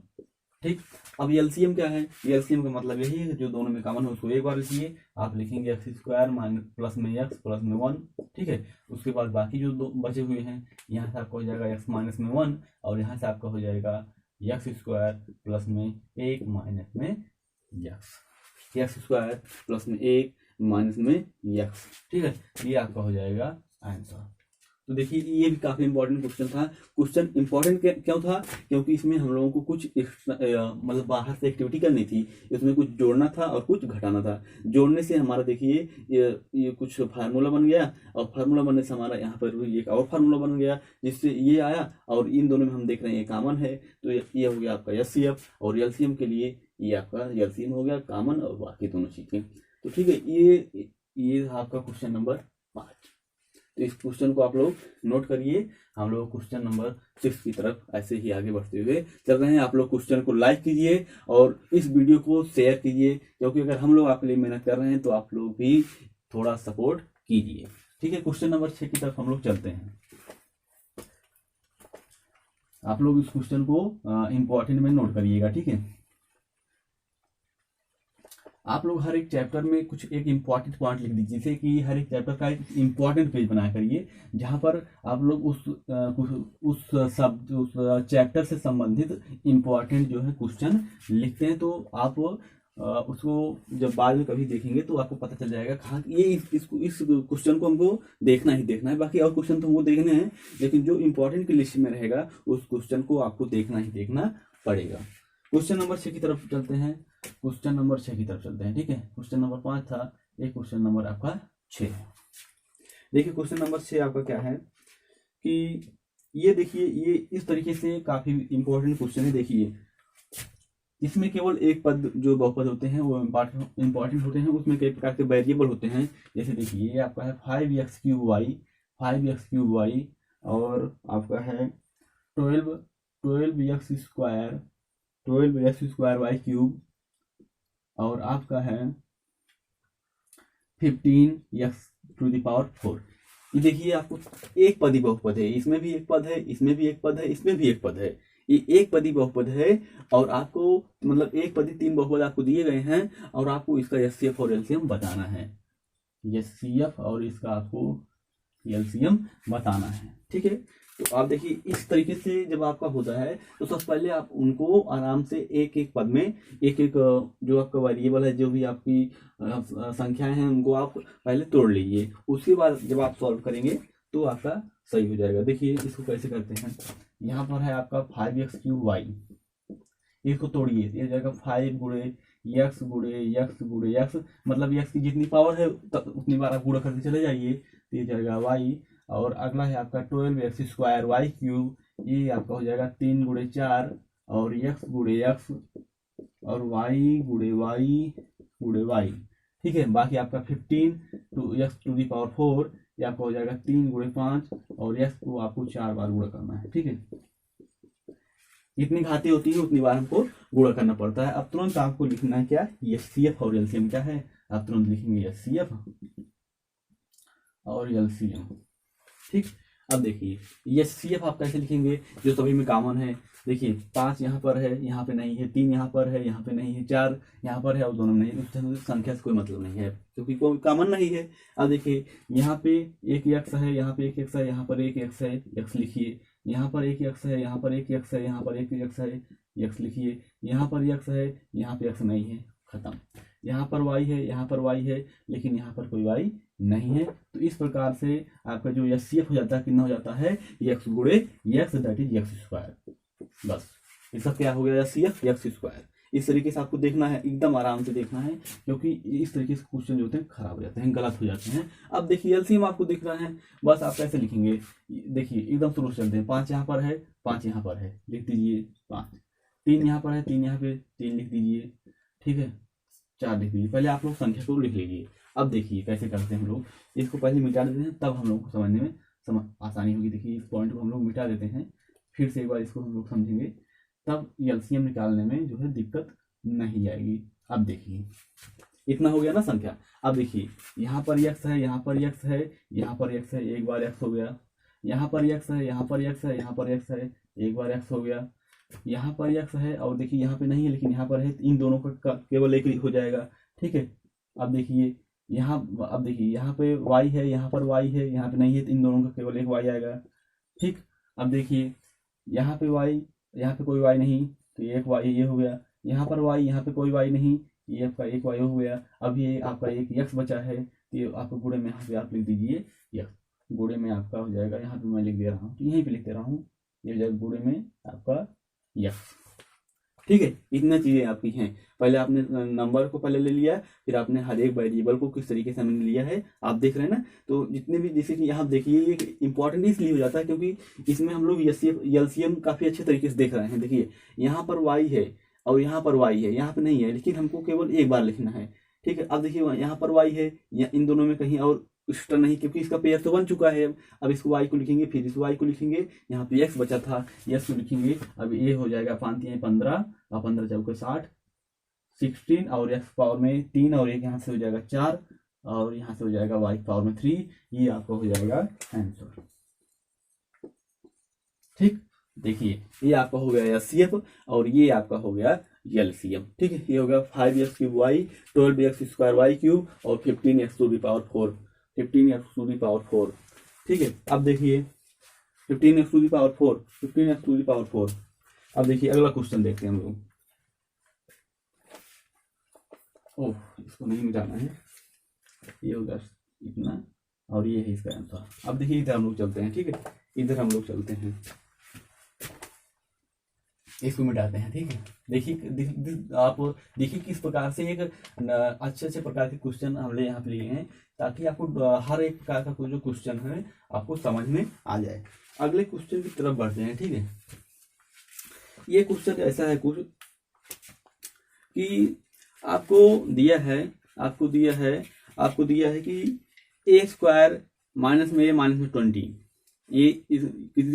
ठीक, अब LCM क्या है, LCM का मतलब यही है जो दोनों में कॉमन है उसको एक बार लिखिए। आप लिखेंगे एक्स स्क्वायर माइनस प्लस में एक्स प्लस में 1। ठीक है, उसके बाद बाकी जो दो बचे हुए हैं, यहाँ से आपका हो जाएगा एक्स माइनस में 1 और यहाँ से आपका हो जाएगा एक्स स्क्वायर प्लस में 1 माइनस में एक्स स्क्वायर प्लस में 1 माइनस में एक्स। ठीक है, ये आपका हो जाएगा आंसर। तो देखिए ये भी काफी इंपॉर्टेंट क्वेश्चन था। क्वेश्चन इंपॉर्टेंट क्यों था, क्योंकि इसमें हम लोगों को कुछ मतलब बाहर से एक्टिविटी करनी थी, इसमें कुछ जोड़ना था और कुछ घटाना था। जोड़ने से हमारा देखिए ये कुछ फार्मूला बन गया और फार्मूला बनने से हमारा यहाँ पर भी एक और फार्मूला बन गया जिससे ये आया, और इन दोनों में हम देख रहे हैं ये कॉमन है, तो ये हो गया आपका HCF और LCM के लिए ये आपका LCM हो गया कॉमन और बाकी दोनों चीजें। तो ठीक है, ये आपका क्वेश्चन नंबर 5। तो इस क्वेश्चन को आप लोग नोट करिए। हम लोग क्वेश्चन नंबर 6 की तरफ ऐसे ही आगे बढ़ते हुए चल रहे हैं। आप लोग क्वेश्चन को लाइक कीजिए और इस वीडियो को शेयर कीजिए, क्योंकि अगर हम लोग आपके लिए मेहनत कर रहे हैं तो आप लोग भी थोड़ा सपोर्ट कीजिए। ठीक है, क्वेश्चन नंबर 6 की तरफ हम लोग चलते हैं। आप लोग इस क्वेश्चन को इंपॉर्टेंट में नोट करिएगा। ठीक है, आप लोग हर एक चैप्टर में कुछ एक इम्पॉर्टेंट पॉइंट लिख दीजिए, जैसे कि हर एक चैप्टर का एक इम्पॉर्टेंट पेज बनाया करिए जहाँ पर आप लोग उस चैप्टर से संबंधित इम्पॉर्टेंट जो है क्वेश्चन लिखते हैं। तो आप उसको जब बाद में कभी देखेंगे तो आपको पता चल जाएगा कहाँ ये इस क्वेश्चन को हमको देखना ही देखना है। बाकी और क्वेश्चन तो हमको देखने हैं, लेकिन जो इम्पोर्टेंट की लिस्ट में रहेगा उस क्वेश्चन को आपको देखना ही देखना पड़ेगा। क्वेश्चन नंबर 6 की तरफ चलते हैं। क्वेश्चन नंबर 6 की तरफ चलते हैं। ठीक है, क्वेश्चन नंबर 5 था, एक क्वेश्चन नंबर आपका 6 है। देखिए क्वेश्चन नंबर 6 आपका क्या है कि ये देखिए ये इस तरीके से काफी इंपॉर्टेंट क्वेश्चन है। देखिए इसमें केवल एक पद जो बहुपद होते हैं वो इंपॉर्टेंट होते हैं, उसमें कई प्रकार के वेरिएबल होते हैं। जैसे देखिए ये आपका है 5x³ और आपका है 12x² और आपका है 15x⁴। ये देखिए आपको एक पदी बहुपद है, इसमें भी एक पद है, इसमें भी एक पद है, इसमें भी एक पद है। ये एक पदी बहुपद है और आपको मतलब एक पदी 3 बहुपद आपको दिए गए हैं और आपको इसका HCF और LCM बताना है। HCF और इसका आपको LCM बताना है। ठीक है, तो आप देखिए इस तरीके से जब आपका होता है तो सबसे पहले आप उनको आराम से एक एक पद में एक एक जो आपका वेरिएबल है, जो भी आपकी संख्याएं हैं, उनको आप पहले तोड़ लीजिए। उसके बाद जब आप सॉल्व करेंगे तो आपका सही हो जाएगा। देखिए इसको कैसे करते हैं, यहाँ पर है आपका 5x³ इसको तोड़िए, ये जाएगा 5 गुणे x गुणे x गुणे x, मतलब x की जितनी पावर है उतनी बार आप गुणा करते चले जाइए, तो ये जाएगा y। और अगला है आपका 12x² ये आपका हो जाएगा 3 गुणे 4 और x गुणे x और y गुणे y गुणे y। ठीक है, बाकी आपका 15x⁴ ये आपका हो जाएगा 3 गुणे 5 और x को आपको 4 बार गुणा करना है। ठीक है, जितनी घाती होती है उतनी बार हमको गुणा करना पड़ता है। अब तुरंत आपको लिखना है क्या, HCF और LCM क्या है, आप तुरंत लिखेंगे HCF और LCM। ठीक, अब देखिए ये CF आप कैसे लिखेंगे, जो सभी में कॉमन है। देखिए 5 यहाँ पर है, यहाँ पे नहीं है, 3 यहाँ पर है, यहाँ पे नहीं है, 4 यहाँ पर है और दोनों में नहीं है, तो संख्या से कोई मतलब नहीं है क्योंकि कोई कॉमन नहीं है। अब देखिए यहाँ पे एक x है, यहाँ पे एक x है, यहाँ पर एक x है, x लिखिए। यहाँ पर एक x है, यहाँ पर एक x है, यहाँ पर एक x है, x लिखिए। यहाँ पर x है, यहाँ पे x नहीं है, खत्म। यहाँ पर y है, यहाँ पर y है, लेकिन यहाँ पर कोई y नहीं है। तो इस प्रकार से आपका जो HCF हो जाता है, कितना हो जाता है, x गुणे x, that is x square. बस इसका क्या हो गया, HCF x स्क्वायर। इस तरीके से आपको देखना है, एकदम आराम से देखना है, क्योंकि इस तरीके से क्वेश्चन जो होते हैं खराब हो जाते हैं, गलत हो जाते हैं। अब देखिए LCM आपको दिख रहा है, बस आप कैसे लिखेंगे, देखिए एकदम शुरू से चलते हैं। 5 यहाँ पर है, 5 यहाँ पर है, लिख दीजिए 5। 3 यहाँ पर है, 3 यहाँ पे, 3 लिख दीजिए, ठीक है। 4 लिख दीजिए। पहले आप लोग संख्या को लिख लीजिए। अब देखिए कैसे करते हैं हम लोग, इसको पहले मिटा देते हैं, तब हम लोग को समझने में आसानी होगी। देखिए इस पॉइंट को हम लोग मिटा देते हैं, फिर से एक बार इसको हम लोग समझेंगे, तब LCM निकालने में जो है दिक्कत नहीं आएगी। अब देखिए इतना हो गया ना संख्या। अब देखिए यहाँ पर x है, यहाँ पर x है, यहाँ पर x है, एक बार x हो गया। यहाँ पर x है, यहाँ पर x है, यहाँ पर x है, एक बार x हो गया। यहाँ पर x है और देखिए यहाँ पे नहीं है, लेकिन यहाँ पर है, इन दोनों का केवल एक हो जाएगा, ठीक है। अब देखिए यहाँ, अब देखिए यहाँ पे y है, यहाँ पर y है, यहाँ पे नहीं है, तो इन दोनों का केवल एक y आएगा, ठीक। अब देखिए यहाँ पे y, यहाँ पे कोई y नहीं, तो ये एक y ये हो गया। यहाँ पर y, यहाँ पे कोई y नहीं, ये आपका एक y हो गया। अब ये आपका एक x बचा है, तो ये आपको गुणे में यहाँ पे आप लिख दीजिए x, गुणे में आपका हो जाएगा, यहाँ पे मैं लिख दे रहा हूँ, तो यहीं पे लिख दे रहा हूँ, ये हो जाएगा गुणे में आपका x, ठीक है। इतना चीज़ें आपकी हैं। पहले आपने नंबर को पहले ले लिया, फिर आपने हर एक वेरिएबल को किस तरीके से हमने लिया है आप देख रहे हैं ना। तो जितने भी, जैसे कि यहाँ देखिए, ये इंपॉर्टेंट इसलिए हो जाता है क्योंकि इसमें हम लोग LCM काफ़ी अच्छे तरीके से देख रहे हैं। देखिए यहाँ पर y है और यहाँ पर y है, यहाँ पर नहीं है, लेकिन हमको केवल एक बार लिखना है, ठीक है। अब देखिए यहाँ पर y है, या इन दोनों में कहीं और एक्स्ट्रा नहीं, क्योंकि इसका पेयर तो बन चुका है। अब इसको y को लिखेंगे, फिर इस y को लिखेंगे, यहाँ पे x बचा था, x को लिखेंगे। अब ये हो जाएगा 5 3 15 और 15 चौके 60, 16 और x पावर में 3 और एक यहाँ से हो जाएगा 4 और यहाँ से हो जाएगा y पावर में 3। ये आपका हो जाएगा आंसर, ठीक। देखिए ये आपका हो गया HCF और ये आपका हो गया LCM, ठीक है। ये हो गया 5x cube y, 12x square y cube और 15x to the power 4, 15x to the power 4, ठीक है। अब देखिए 15x to the power 4, 15x to the power 4। अब देखिए अगला क्वेश्चन देखते हैं हम लोग। ओह, इसको नहीं मिटाना है, ये होगा इतना और ये है इसका आंसर। अब देखिए इधर हम लोग चलते हैं, ठीक है, इधर हम लोग चलते हैं, इसको मिटाते हैं, ठीक है। देखिए आप देखिए किस प्रकार से एक अच्छे प्रकार के क्वेश्चन हमने यहाँ पे लिए हैं, ताकि आपको हर एक प्रकार का जो क्वेश्चन है आपको समझ में आ जाए। अगले क्वेश्चन की तरफ बढ़ते हैं, ठीक है। ये क्वेश्चन ऐसा है कुछ कि आपको दिया है कि a स्क्वायर माइनस में माइनस में 20, ये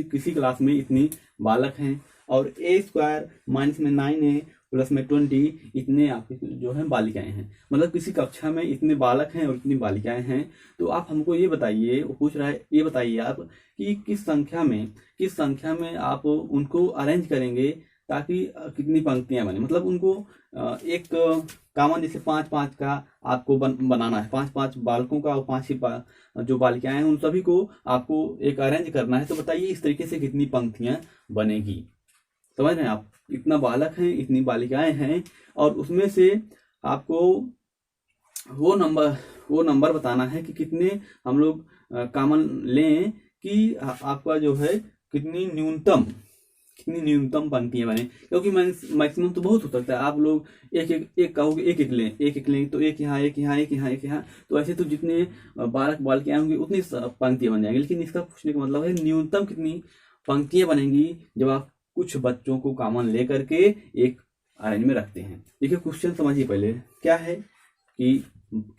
किसी क्लास में इतनी बालक हैं, और a स्क्वायर माइनस में 9 है प्लस में 20, इतने आपके जो है बालिकाएं हैं। मतलब किसी कक्षा में इतने बालक हैं और इतनी बालिकाएं हैं। तो आप हमको ये बताइए, वो पूछ रहा है, ये बताइए आप कि किस संख्या में आप उनको अरेंज करेंगे ताकि कितनी पंक्तियां बने। मतलब उनको एक कॉमन जैसे 5-5 का आपको बनाना है, 5-5 बालकों का और 5 ही जो बालिकाएं हैं उन सभी को आपको एक अरेंज करना है। तो बताइए इस तरीके से कितनी पंक्तियां बनेगी। समझ रहे हैं आप, इतना बालक हैं, इतनी बालिकाएं हैं, और उसमें से आपको वो नंबर बताना है कि कितने हम लोग कॉमन लें कि आपका जो है कितनी न्यूनतम पंक्तियां बने। क्योंकि मैक्सिमम तो बहुत हो सकता है, आप लोग एक कहोगे एक लें तो एक यहाँ एक यहाँ एक यहाँ एक यहाँ, तो ऐसे तो जितने बालक बालिकाएं होंगी उतनी पंक्तियां बन जाएंगी। लेकिन इसका पूछने का मतलब है न्यूनतम कितनी पंक्तियां बनेंगी जब आप कुछ बच्चों को कॉमन लेकर के एक अरेंज में रखते हैं। देखिए क्वेश्चन समझिए पहले क्या है कि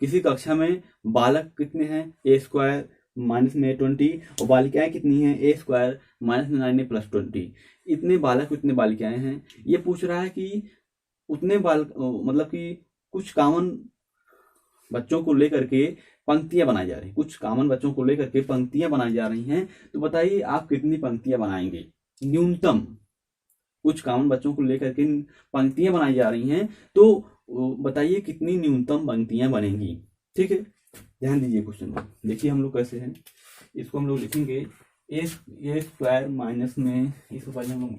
किसी कक्षा में बालक कितने हैं, a स्क्वायर माइनस में 20, और बालिकाएं कितनी हैं, a स्क्वायर माइनस में 9 प्लस 20। इतने बालक इतने बालिकाएं हैं। ये पूछ रहा है कि उतने मतलब कि कुछ कॉमन बच्चों को लेकर के पंक्तियां बनाई जा रही हैं, कुछ कॉमन बच्चों को लेकर के पंक्तियां बनाई जा रही हैं। तो बताइए आप कितनी पंक्तियां बनाएंगे न्यूनतम? कुछ कॉमन बच्चों को लेकर के पंक्तियां बनाई जा रही हैं, तो बताइए कितनी न्यूनतम पंक्तियां बनेंगी। ठीक है, ध्यान दीजिए क्वेश्चन में। देखिए हम लोग कैसे हैं, इसको हम लोग लिखेंगे ए स्क्वायर माइनस में, इसको पहले हम लोग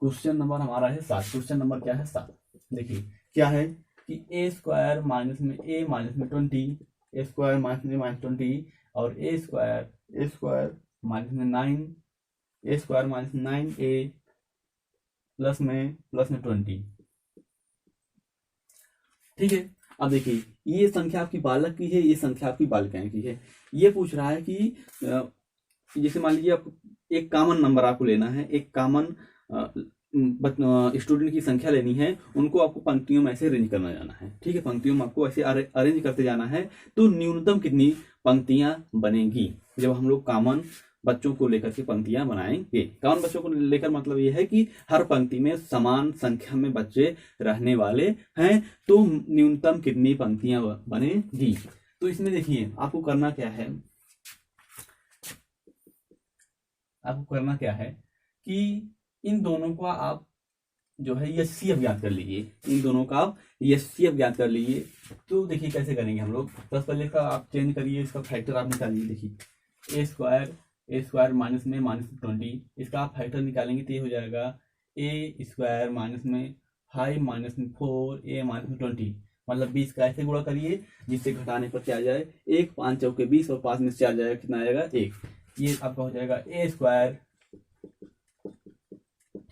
क्वेश्चन नंबर हमारा है 7। क्वेश्चन नंबर क्या है? 7। देखिए क्या है कि ए स्क्वायर माइनस में ए माइनस में 20, ए स्क्वायर माइनस में माइनस 20 और ए स्क्वायर माइनस में 9, ए स्क्वायर माइनस 9a प्लस में 20। ठीक है, अब देखिए ये संख्या आपकी बालक की है, ये संख्या आपकी बालिकाएं की है। ये पूछ रहा है कि जैसे मान लीजिए आपको एक कॉमन नंबर आपको लेना है, एक कॉमन स्टूडेंट की संख्या लेनी है, उनको आपको पंक्तियों में ऐसे अरेंज करना जाना है। ठीक है, पंक्तियों में आपको ऐसे अरेंज करते जाना है। तो न्यूनतम कितनी पंक्तियां बनेंगी जब हम लोग कॉमन बच्चों को लेकर के पंक्तियां बनाएंगे? कॉमन बच्चों को लेकर मतलब यह है कि हर पंक्ति में समान संख्या में बच्चे रहने वाले हैं, तो न्यूनतम कितनी पंक्तियां बनेगी। तो इसमें देखिए आपको करना क्या है, कि इन दोनों को आप जो है एचसीएफ ज्ञात कर लीजिए, इन दोनों का आप एचसीएफ ज्ञात कर लीजिए। तो देखिए कैसे करेंगे हम लोग। बस पहले का आप चेंज करिए, इसका फैक्टर आप निकालिए। देखिए ए स्क्वायर माइनस में माइनस 20, इसका आप फैक्टर निकालेंगे तो ये हो जाएगा ए स्क्वायर माइनस में 5 माइनस में 4 ए माइनस में 20, मतलब 20 का ऐसे गुणा करिए जिससे घटाने पर क्या आ जाए 1, 5 चौके 20 और 5 में से 4 जाएगा, कितना आएगा 1। ये आपका हो जाएगा ए स्क्वायर।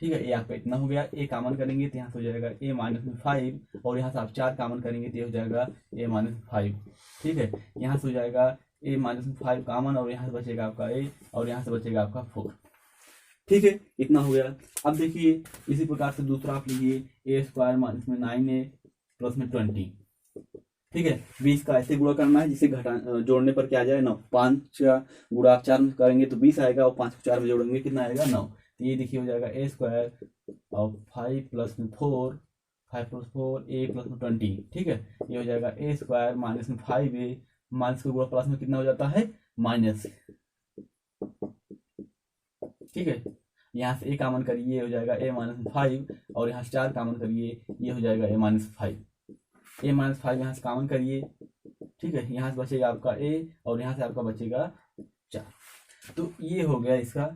ठीक है, ये आपका इतना हो गया। ए कॉमन करेंगे तो यहाँ से हो जाएगा ए माइनस में 5 और यहाँ से आप 4 कॉमन करेंगे तो ये हो जाएगा ए माइनस में 5। ठीक है, यहाँ से हो जाएगा ए माइनस में 5 कॉमन और यहाँ से बचेगा आपका ए और यहाँ से बचेगा आपका 4। ठीक है, इतना हो गया। अब देखिए इसी प्रकार से दूसरा आप लीजिए ए स्क्वायर माइनस में 9a प्लस में 20। ठीक है, 20 का ऐसे गुणा करना है जिसे जोड़ने पर क्या आ जाए 9। 5 का गुणा आप 4 में करेंगे तो 20 आएगा और 5 को 4 में जोड़ेंगे कितना आएगा 9। तो ये देखिए हो जाएगा ए स्क्वायर और 5 प्लस में 4, 5 प्लस 4 ए प्लस में 20। ठीक है, ये हो जाएगा ए स्क्वायर माइनस में 5a, माइनस का गुणा प्लस में कितना हो जाता है माइनस। ठीक है, यहाँ से ए कॉमन करिए, ये हो जाएगा ए माइनस 5 और यहाँ से 4 कॉमन करिए, ये हो जाएगा ए माइनस 5। ए माइनस 5 यहाँ से कॉमन करिए। ठीक है, यहाँ से बचेगा आपका ए और यहाँ से आपका बचेगा 4। तो ये हो गया इसका,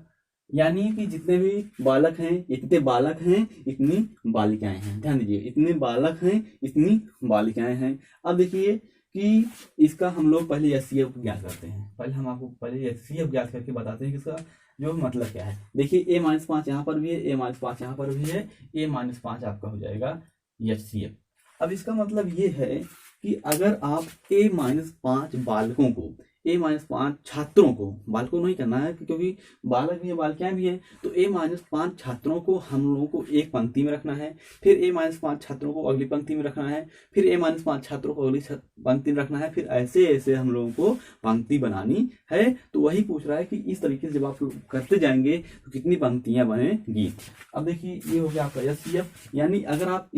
यानी कि जितने भी बालक हैं इतने बालक हैं इतनी बालिकाएं हैं। ध्यान दीजिए, इतने बालक हैं इतनी बालिकाएं हैं। अब देखिए कि इसका हम लोग पहले एचसीएफ ज्ञात करते हैं। पहले हम आपको पहले एचसीएफ ज्ञात करके बताते हैं कि इसका जो मतलब क्या है। देखिए ए माइनस 5 यहाँ पर भी है, ए माइनस 5 यहाँ पर भी है, ए माइनस 5 आपका हो जाएगा एचसीएफ। अब इसका मतलब ये है कि अगर आप ए माइनस 5 बालकों को, ए माइनस 5 छात्रों को, बालकों नहीं करना है क्योंकि बालक भी है बालिकाएं भी हैं, तो ए माइनस 5 छात्रों को हम लोगों को एक पंक्ति में रखना है, फिर ए माइनस 5 छात्रों को अगली पंक्ति में रखना है, फिर ए माइनस 5 छात्रों को अगली पंक्ति में रखना है, फिर ऐसे ऐसे हम लोगों को पंक्ति बनानी है। तो वही पूछ रहा है कि इस तरीके से जब आप करते जाएंगे तो कितनी पंक्तियां बनेगी। अब देखिए ये हो गया आपका एचसीएफ, यानी अगर आप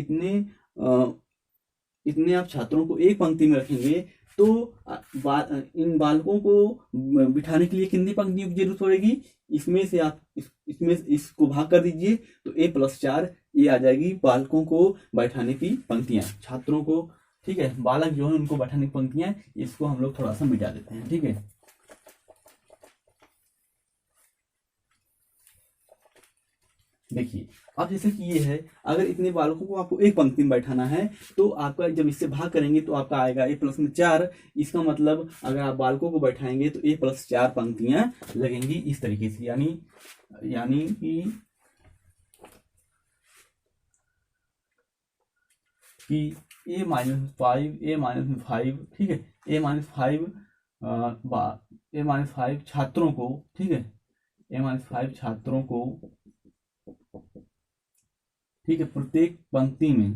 इतने आप छात्रों को एक पंक्ति में रखेंगे तो इन बालकों को बिठाने के लिए कितनी पंक्तियों की जरूरत पड़ेगी। इसमें से आप इसमें इसको भाग कर दीजिए तो a + 4 ये आ जाएगी बालकों को बैठाने की पंक्तियां, छात्रों को। ठीक है, बालक जो है उनको बैठाने की पंक्तियां, इसको हम लोग थोड़ा सा मिटा देते हैं। ठीक है, देखिए अब जैसे कि ये है, अगर इतने बालकों को आपको एक पंक्ति में बैठाना है तो आपका जब इससे भाग करेंगे तो आपका आएगा a + 4। इसका मतलब अगर आप बालकों को बैठाएंगे तो a + 4 पंक्तियां लगेंगी इस तरीके से, यानी कि a - 5, ठीक है, a - 5 छात्रों को, ठीक है, a - 5 छात्रों को, ठीक है, प्रत्येक पंक्ति में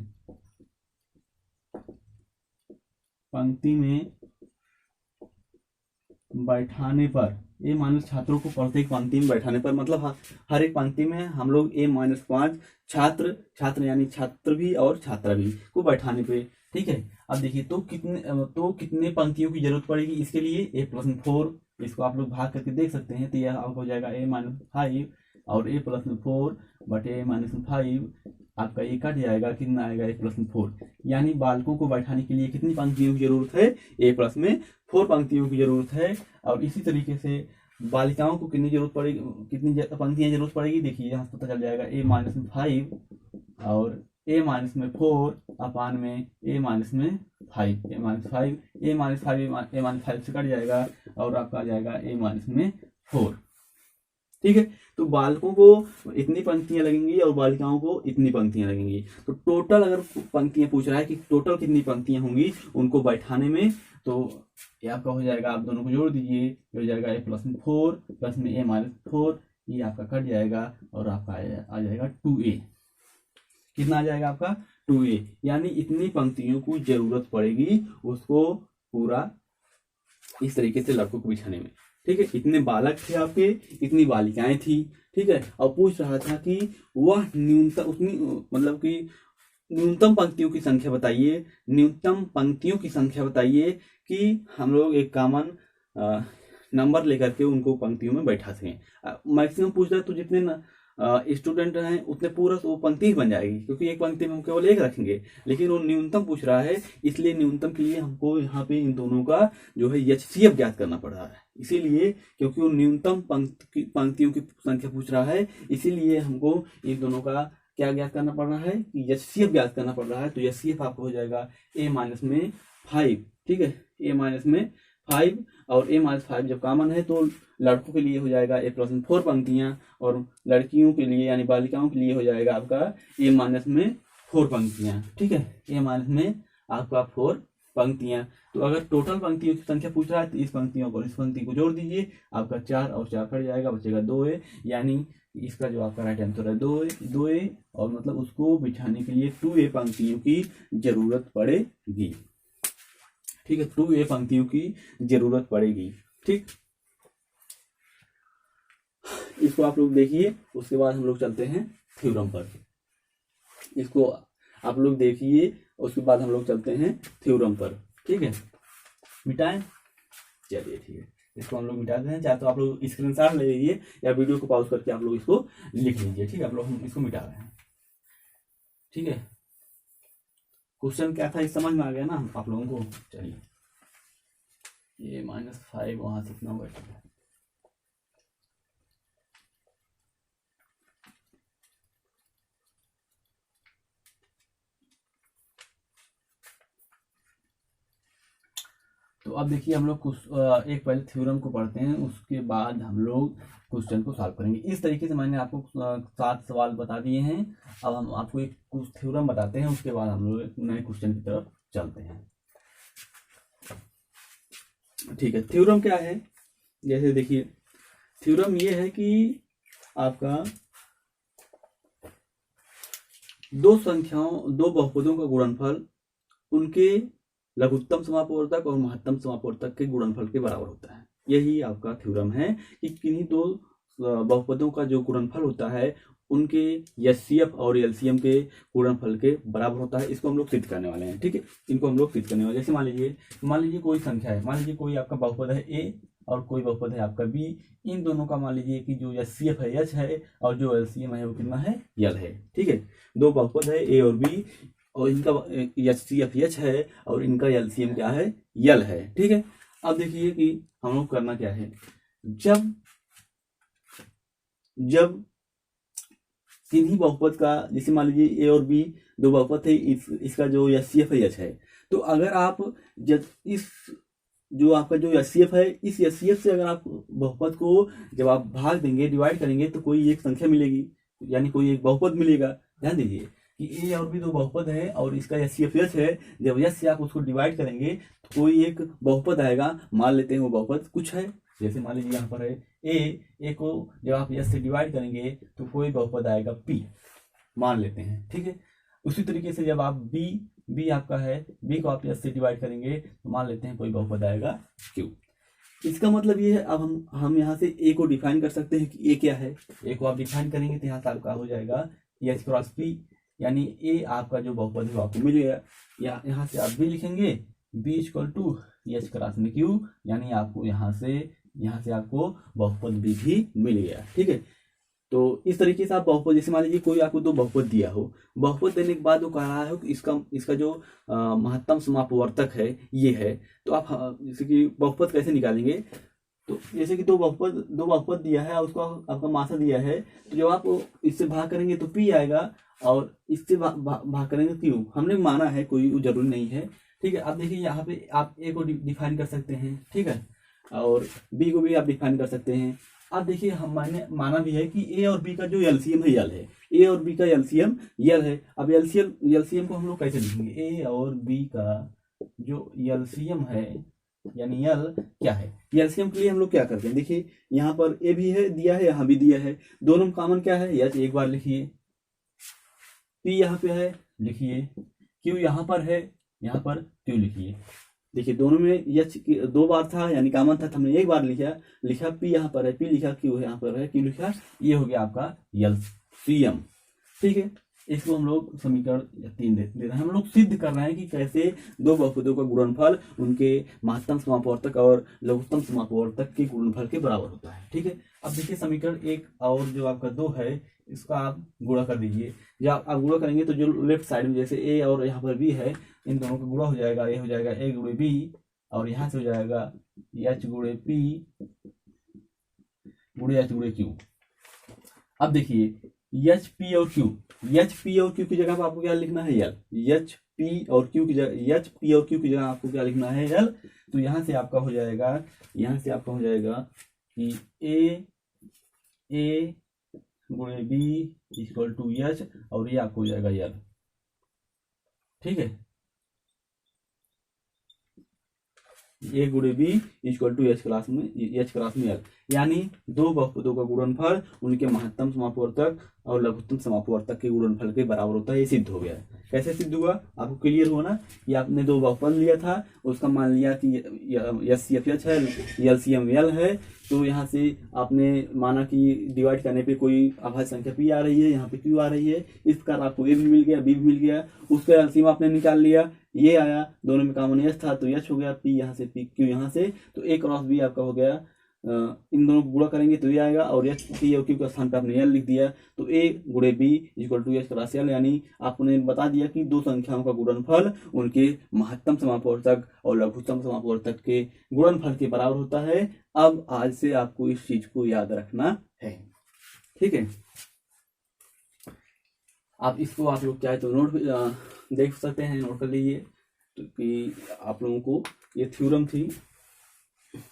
बैठाने पर, ए माइनस छात्रों को प्रत्येक पंक्ति में बैठाने पर, मतलब हर एक पंक्ति में हम लोग a - 5 छात्र यानी छात्र भी और छात्रा भी को बैठाने पे। ठीक है, अब देखिए तो कितने पंक्तियों की जरूरत पड़ेगी इसके लिए, a+4, इसको आप लोग भाग करके देख सकते हैं, तो यह आपको हो जाएगा a-5 और a+4 बटे -5, आपका ये कट जाएगा, कितना आएगा a+4, यानी बालकों को बैठाने के लिए कितनी पंक्तियों की जरूरत है, a+4 पंक्तियों की जरूरत है। और इसी तरीके से बालिकाओं को कितनी जरूरत पड़ेगी, कितनी पंक्तियां जरूरत पड़ेगी, देखिए यहाँ पता चल जाएगा a-5 और a-4 अपान में a-5 a-5 से कट जाएगा और आपका आ जाएगा a-4। ठीक है, तो बालकों को इतनी पंक्तियां लगेंगी और बालिकाओं को इतनी पंक्तियां लगेंगी। तो टोटल अगर पंक्तियां पूछ रहा है कि टोटल कितनी पंक्तियां होंगी उनको बैठाने में, तो ये आपका हो जाएगा, आप दोनों को जोड़ दीजिए, ये हो जाएगा a+4 प्लस में a-4, ये आपका कट जाएगा और आपका आ जाएगा 2a। कितना आ जाएगा आपका 2a, यानी इतनी पंक्तियों को जरूरत पड़ेगी उसको पूरा इस तरीके से लड़कों को बिछाने में। ठीक है, इतने बालक थे आपके, इतनी बालिकाएं थी। ठीक है, और पूछ रहा था कि वह न्यूनतम उतनी मतलब कि न्यूनतम पंक्तियों की संख्या बताइए, न्यूनतम पंक्तियों की संख्या बताइए कि हम लोग एक कॉमन नंबर लेकर के उनको पंक्तियों में बैठा सकें। मैक्सिमम पूछ रहा है तो जितने स्टूडेंट हैं उतने पूरा तो वो पंक्ति ही बन जाएगी, क्योंकि एक पंक्ति में हम केवल एक रखेंगे, लेकिन वो न्यूनतम पूछ रहा है, इसलिए न्यूनतम के लिए हमको यहाँ पे इन दोनों का जो है HCF ज्ञात करना पड़ रहा है। इसीलिए क्योंकि वो न्यूनतम पंक्तियों की संख्या पूछ रहा है, इसीलिए हमको इन दोनों का क्या ज्ञात करना पड़ रहा है कि HCF ज्ञात करना पड़ रहा है। तो HCF आपको हो जाएगा a-5। ठीक है, a-5 और a-5 जब कॉमन है तो लड़कों के लिए हो जाएगा a+4 पंक्तियां और लड़कियों के लिए यानी बालिकाओं के लिए हो जाएगा आपका a-4 पंक्तियां। ठीक है, a- आपका 4 पंक्तियां। तो अगर टोटल पंक्तियों की संख्या पूछ रहा है तो इस पंक्तियों को इस पंक्ति को जोड़ दीजिए, आपका 4 और 4 कट जाएगा, बचेगा 2a, यानी इसका जो आपका राइट आंसर है 2a और मतलब उसको बिछाने के लिए 2a पंक्तियों की जरूरत पड़ेगी। ठीक है, 2a पंक्तियों की जरूरत पड़ेगी। ठीक, इसको आप लोग देखिए, उसके बाद हम लोग चलते हैं थ्योरम पर। इसको आप लोग देखिए, उसके बाद हम लोग चलते हैं थ्योरम पर। ठीक है, मिटाएं, चलिए ठीक है, इसको हम लोग मिटाते हैं। चाहे तो आप लोग स्क्रीनशॉट ले लीजिए या वीडियो को पॉज करके आप लोग इसको लिख लीजिए। ठीक है, आप लोग हम इसको मिटा रहे हैं। ठीक है, क्वेश्चन क्या था इस समझ में आ गया ना आप लोगों को। चलिए, ये -5 वहां से कितना बैठ गया, तो अब देखिए हम लोग एक पहले थ्योरम को पढ़ते हैं, उसके बाद हम लोग क्वेश्चन को सॉल्व करेंगे। इस तरीके से मैंने आपको 7 सवाल बता दिए हैं। अब हम आपको एक कुछ थ्योरम बताते हैं, उसके बाद हम लोग नए क्वेश्चन की तरफ चलते हैं। ठीक है, थ्योरम क्या है, जैसे देखिए थ्योरम ये है कि आपका दो बहुपदों का गुणनफल उनके लघुत्तम समापवर्तक और महत्तम समापवर्तक के गुणनफल के बराबर होता है। यही आपका थ्योरम है कि किन्हीं दो बहुपदों का जो गुणनफल होता है उनके HCF और LCM के गुणनफल के बराबर होता है। इसको हम लोग सिद्ध करने वाले हैं। ठीक है, इनको हम लोग सिद्ध करने वाले। जैसे मान लीजिए कोई संख्या है, मान लीजिए कोई आपका बहुपद है A और कोई बहुपद है आपका B। इन दोनों का मान लीजिए कि जो HCF है H है और जो LCM है वो कितना है, L है। ठीक है, दो बहुपद है A और B और इनका HCF H है और इनका LCM क्या है, L है। ठीक है, अब देखिए कि हम लोग करना क्या है, जब किन्हीं बहुपद का, जैसे मान लीजिए A और B दो बहुपद है, इसका जो HCF है H है, तो अगर आप जब इस जो आपका जो HCF है, इस HCF से अगर आप बहुपद को जब आप भाग देंगे, डिवाइड करेंगे, तो कोई एक संख्या मिलेगी, यानी कोई एक बहुपद मिलेगा। ध्यान दीजिए कि A और B दो बहुपद है और इसका HCF H है। जब H से आप उसको डिवाइड करेंगे तो कोई एक बहुपद आएगा, मान लेते हैं वो बहुपद कुछ है। जैसे मान लीजिए यहाँ पर है A को जब आप H से डिवाइड करेंगे तो कोई बहुपद आएगा P, मान लेते हैं। ठीक है, उसी तरीके से जब आप B आपका है, B को आप H से डिवाइड करेंगे तो मान लेते हैं कोई बहुपद आएगा Q। इसका मतलब ये है, अब हम यहाँ से A को डिफाइन कर सकते हैं कि A क्या है। A को आप डिफाइन करेंगे तो यहाँ से आपका हो जाएगा H क्रॉस P, यानी ए आपका जो बहुपद है वो आपको मिल गया। यहाँ से आप बी लिखेंगे, B equal to H cross में क्यू, यानी आपको यहाँ से आपको बहुपद बी भी मिल गया। ठीक है, तो इस तरीके से आप बहुपद, जैसे मान लीजिए कोई आपको दो बहुपद दिया हो, बहुपद देने के बाद वो कह रहा है कि इसका जो महत्तम समापवर्तक है ये है, तो आप जैसे कि बहुपद कैसे निकालेंगे, तो जैसे कि दो बहुपद दिया है और उसको आपका मासा दिया है, तो जब आप इससे भाग करेंगे तो पी आएगा और इससे भाग करेंगे क्यू। हमने माना है, कोई जरूरी नहीं है। ठीक है, अब देखिए यहाँ पे आप ए को डिफाइन कर सकते हैं, ठीक है, और बी को भी आप डिफाइन कर सकते हैं। अब देखिए हमने माना भी है कि ए और बी का जो एलसीएम है यल है, ए और बी का एलसीएम यल है। अब एलसीएम को हम लोग कैसे लिखेंगे, ए और बी का जो एलसीएम है यानी यल क्या है। एलसीएम के लिए हम लोग क्या करते हैं, देखिए यहाँ पर ए भी है दिया है, यहाँ भी दिया है, दोनों में कॉमन क्या है, एच एक बार लिखिए, पी यहाँ पे है लिखिए, क्यू यहाँ पर है, यहाँ पर क्यू लिखिए। देखिए दोनों में एच दो बार था यानी कॉमन था, हमने एक बार लिखा पी यहाँ पर है, पी लिखा क्यू यहाँ पर है, क्यू लिखा, ये हो गया आपका एलसीएम। ठीक है, इसको हम लोग समीकरण 3 दे रहे हैं। हम लोग सिद्ध कर रहे हैं कि कैसे दो बहुपदों का गुणनफल उनके महत्तम समापवर्तक और लघुत्तम समापवर्तक के गुणनफल के बराबर होता है। ठीक है, अब देखिए समीकरण 1 और जो आपका 2 है इसका आप गुणा कर दीजिए। जब आप गुणा करेंगे तो जो लेफ्ट साइड में जैसे ए और यहाँ पर बी है, इन दोनों का गुणा हो जाएगा, ये हो जाएगा ए गुणे बी और यहाँ से हो जाएगा एच गुणे पी गुणे एच गुणे क्यू। अब देखिए एच पी और क्यू, एच पी और क्यू की जगह पर आपको क्या लिखना है, यल। एच पी और क्यू की जगह, एच पी और क्यू की जगह आपको क्या लिखना है, यल। तो यहाँ से आपका हो जाएगा कि ए गुणे बी इक्वल टू एच और ये आपको हो जाएगा यल। ठीक है, ए गुणे B equal to H class में एल, यानी दो बहुपदों का गुणनफल उनके महत्तम समापवर्तक और लघुत्तम समापवर्तक के गुणनफल के बराबर होता है। ये सिद्ध हो गया है। कैसे सिद्ध हुआ, आपको क्लियर हुआ ना कि आपने दो बहुपद लिया था, उसका मान लिया कि एच सी एफ एच है, एलसीएम यल है, तो यहाँ से आपने माना कि डिवाइड करने पे कोई अभाज्य संख्या पी आ रही है, यहाँ पे क्यू आ रही है, इस प्रकार आपको ए भी मिल गया, बी भी मिल गया, उसका एलसीएम आपने निकाल लिया, ये आया, दोनों में कॉमन एच था तो एच हो गया, पी यहाँ से पी क्यू यहाँ से, तो ए क्रॉस बी आपका हो गया। इन दोनों को गुणा करेंगे तो ये आएगा और एच पी और क्यू का स्थान पे आपने एल लिख दिया, तो ए गुणे B equal to H cross L, यानी आपने बता दिया कि दो संख्याओं का गुणनफल उनके महत्तम समापवर्तक और लघुत्तम समापवर्तक के गुणनफल के बराबर होता है। अब आज से आपको इस चीज को याद रखना है। ठीक है, आप इसको आप लोग चाहे तो नोट देख सकते हैं, नोट कर लीजिए, तो कि आप लोगों को ये थ्योरम थी।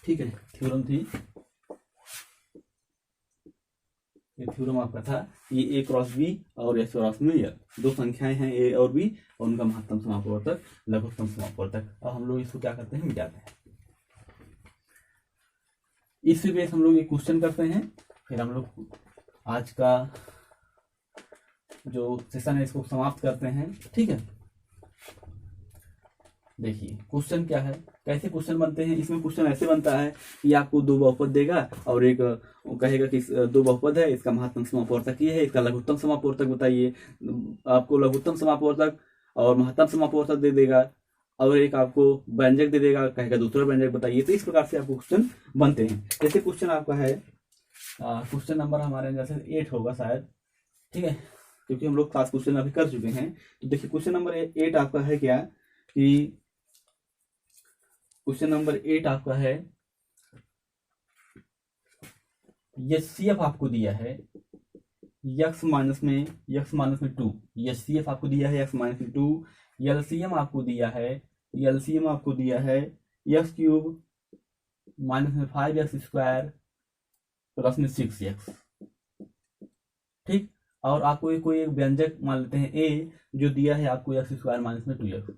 ठीक है, थ्योरम थी, ये थ्योरम आपका था, ये ए क्रॉस बी और एच क्रॉस में यल, दो संख्याएं हैं ए और बी और उनका महत्तम समापवर्तक लघुत्तम समापवर्तक। अब हम लोग इसको क्या करते हैं, मिटाते हैं। इससे बेस हम लोग एक क्वेश्चन करते हैं, फिर हम लोग आज का जो सेशन है इसको समाप्त करते हैं। ठीक है, देखिए क्वेश्चन क्या है, कैसे क्वेश्चन बनते हैं। इसमें क्वेश्चन ऐसे बनता है कि आपको दो बहुपद देगा और एक कहेगा कि दो बहुपद है, इसका महत्तम समापवर्तक ये है, इसका लघुत्तम समापवर्तक बताइए। आपको लघुत्तम समापवर्तक और महत्तम समापवर्तक दे देगा और एक आपको व्यंजक दे देगा, कहेगा दूसरा व्यंजक बताइए। तो इस प्रकार से आपको क्वेश्चन बनते हैं। जैसे क्वेश्चन आपका है, क्वेश्चन नंबर हमारे जैसे 8 होगा शायद, ठीक है, क्योंकि हम लोग खास क्वेश्चन अभी कर चुके हैं। तो देखिए क्वेश्चन नंबर 8 आपका है क्या कि क्वेश्चन नंबर 8 आपका है, एचसीएफ आपको दिया है x माइनस में 2, एचसीएफ आपको दिया है x माइनस में 2, एलसीएम आपको दिया है एक्स क्यूब माइनस में 5x स्क्वायर प्लस में 6x। ठीक, और आपको कोई एक व्यंजक मान लेते हैं a जो दिया है आपको एक्स स्क्वायर माइनस में 2x।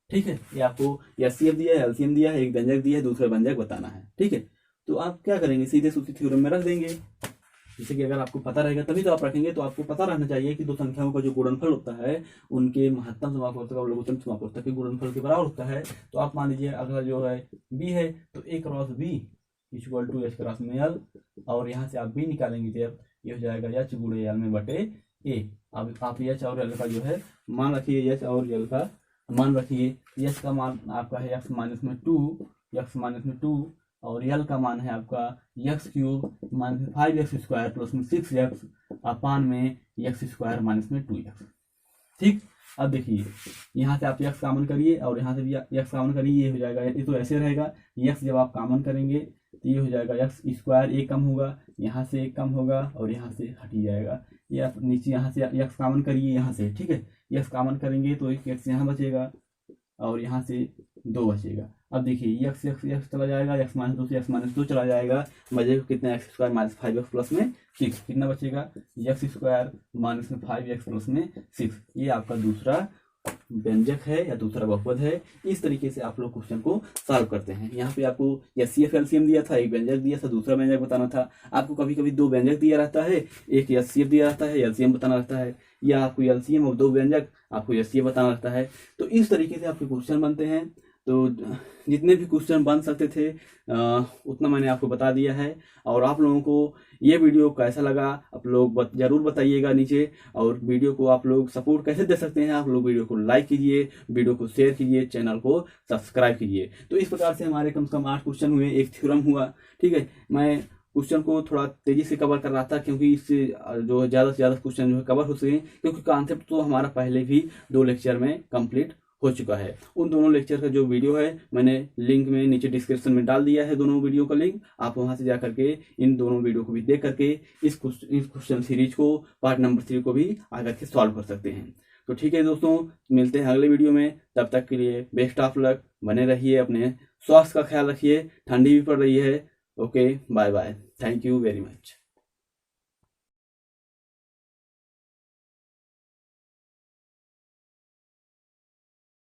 ठीक है, ये आपको एचसीएफ दिया है, एलसीएम दिया है, एक व्यंजक दिया है, दूसरा व्यंजक बताना है। ठीक है, तो आप क्या करेंगे, सीधे उसी थ्योरम में रख देंगे। जैसे कि अगर आपको पता रहेगा तभी तो आप रखेंगे, तो आपको पता रहना चाहिए कि दो संख्याओं का जो गुणनफल होता है उनके महत्तम समापवर्तक और लघुत्तम समापवर्तक के गुणनफल के बराबर होता है। तो आप मान लीजिए अगर जो है बी है तो A cross B equal to H cross में एल, और यहाँ से आप बी निकालेंगे जब ये हो जाएगा एच गुणे एल में बटे ए। अब आप एच और एल का जो है मान रखिए, एच और एल का मान रखिए। एच का मान आपका है एक्स माइनस में 2 और एल का मान है आपका x cube minus 5x² plus में 6x अपान में x² माइनस में 2x। ठीक, अब देखिए यहाँ से आप x कॉमन करिए और यहाँ से भी x कॉमन करिए, ये हो जाएगा, ये तो ऐसे रहेगा। x जब आप कॉमन करेंगे तो ये हो जाएगा x², एक कम होगा, यहाँ से एक कम होगा और यहाँ से हट ही जाएगा। ये आप नीचे यहाँ से x कॉमन करिए यहाँ से, ठीक है। x कॉमन करेंगे तो एक x यहाँ बचेगा और यहाँ से 2 बचेगा। अब देखिए x चला जाएगा, x माइनस 2 से x माइनस 2 चला जाएगा, बचेगा कितना x² माइनस 5x प्लस में 6, कितना बचेगा x² माइनस में 5x प्लस में 6। ये आपका दूसरा व्यंजक है या दूसरा बहुपद है। इस तरीके से आप लोग क्वेश्चन को सॉल्व करते हैं। यहाँ पे आपको एचसीएफ एलसीएम दिया था, एक व्यंजक दिया था, दूसरा व्यंजक बताना था। आपको कभी कभी 2 व्यंजक दिया रहता है, एक एचसीएफ दिया रहता है, एलसीएम बताना रहता है, या आपको एलसीएम और 2 व्यंजक आपको एचसीएफ बताना रहता है। तो इस तरीके से आपके क्वेश्चन बनते हैं। तो जितने भी क्वेश्चन बन सकते थे उतना मैंने आपको बता दिया है। और आप लोगों को ये वीडियो कैसा लगा आप लोग जरूर बताइएगा नीचे। और वीडियो को आप लोग सपोर्ट कैसे दे सकते हैं, आप लोग वीडियो को लाइक कीजिए, वीडियो को शेयर कीजिए, चैनल को सब्सक्राइब कीजिए। तो इस प्रकार से हमारे कम से कम 8 क्वेश्चन हुए, एक थ्योरम हुआ, ठीक है। मैं क्वेश्चन को थोड़ा तेजी से कवर कर रहा था क्योंकि इससे जो ज़्यादा से ज़्यादा क्वेश्चन जो है कवर हो सके, क्योंकि कॉन्सेप्ट तो हमारा पहले भी 2 लेक्चर में कंप्लीट हो चुका है। उन दोनों लेक्चर का जो वीडियो है मैंने लिंक में नीचे डिस्क्रिप्शन में डाल दिया है, दोनों वीडियो का लिंक। आप वहां से जा करके इन दोनों वीडियो को भी देख करके इस क्वेश्चन सीरीज को पार्ट नंबर 3 को भी आकर के सॉल्व कर सकते हैं। तो ठीक है दोस्तों, मिलते हैं अगले वीडियो में। तब तक के लिए बेस्ट ऑफ लक, बने रहिए, अपने स्वास्थ्य का ख्याल रखिए, ठंडी भी पड़ रही है। Okay, bye bye, thank you very much.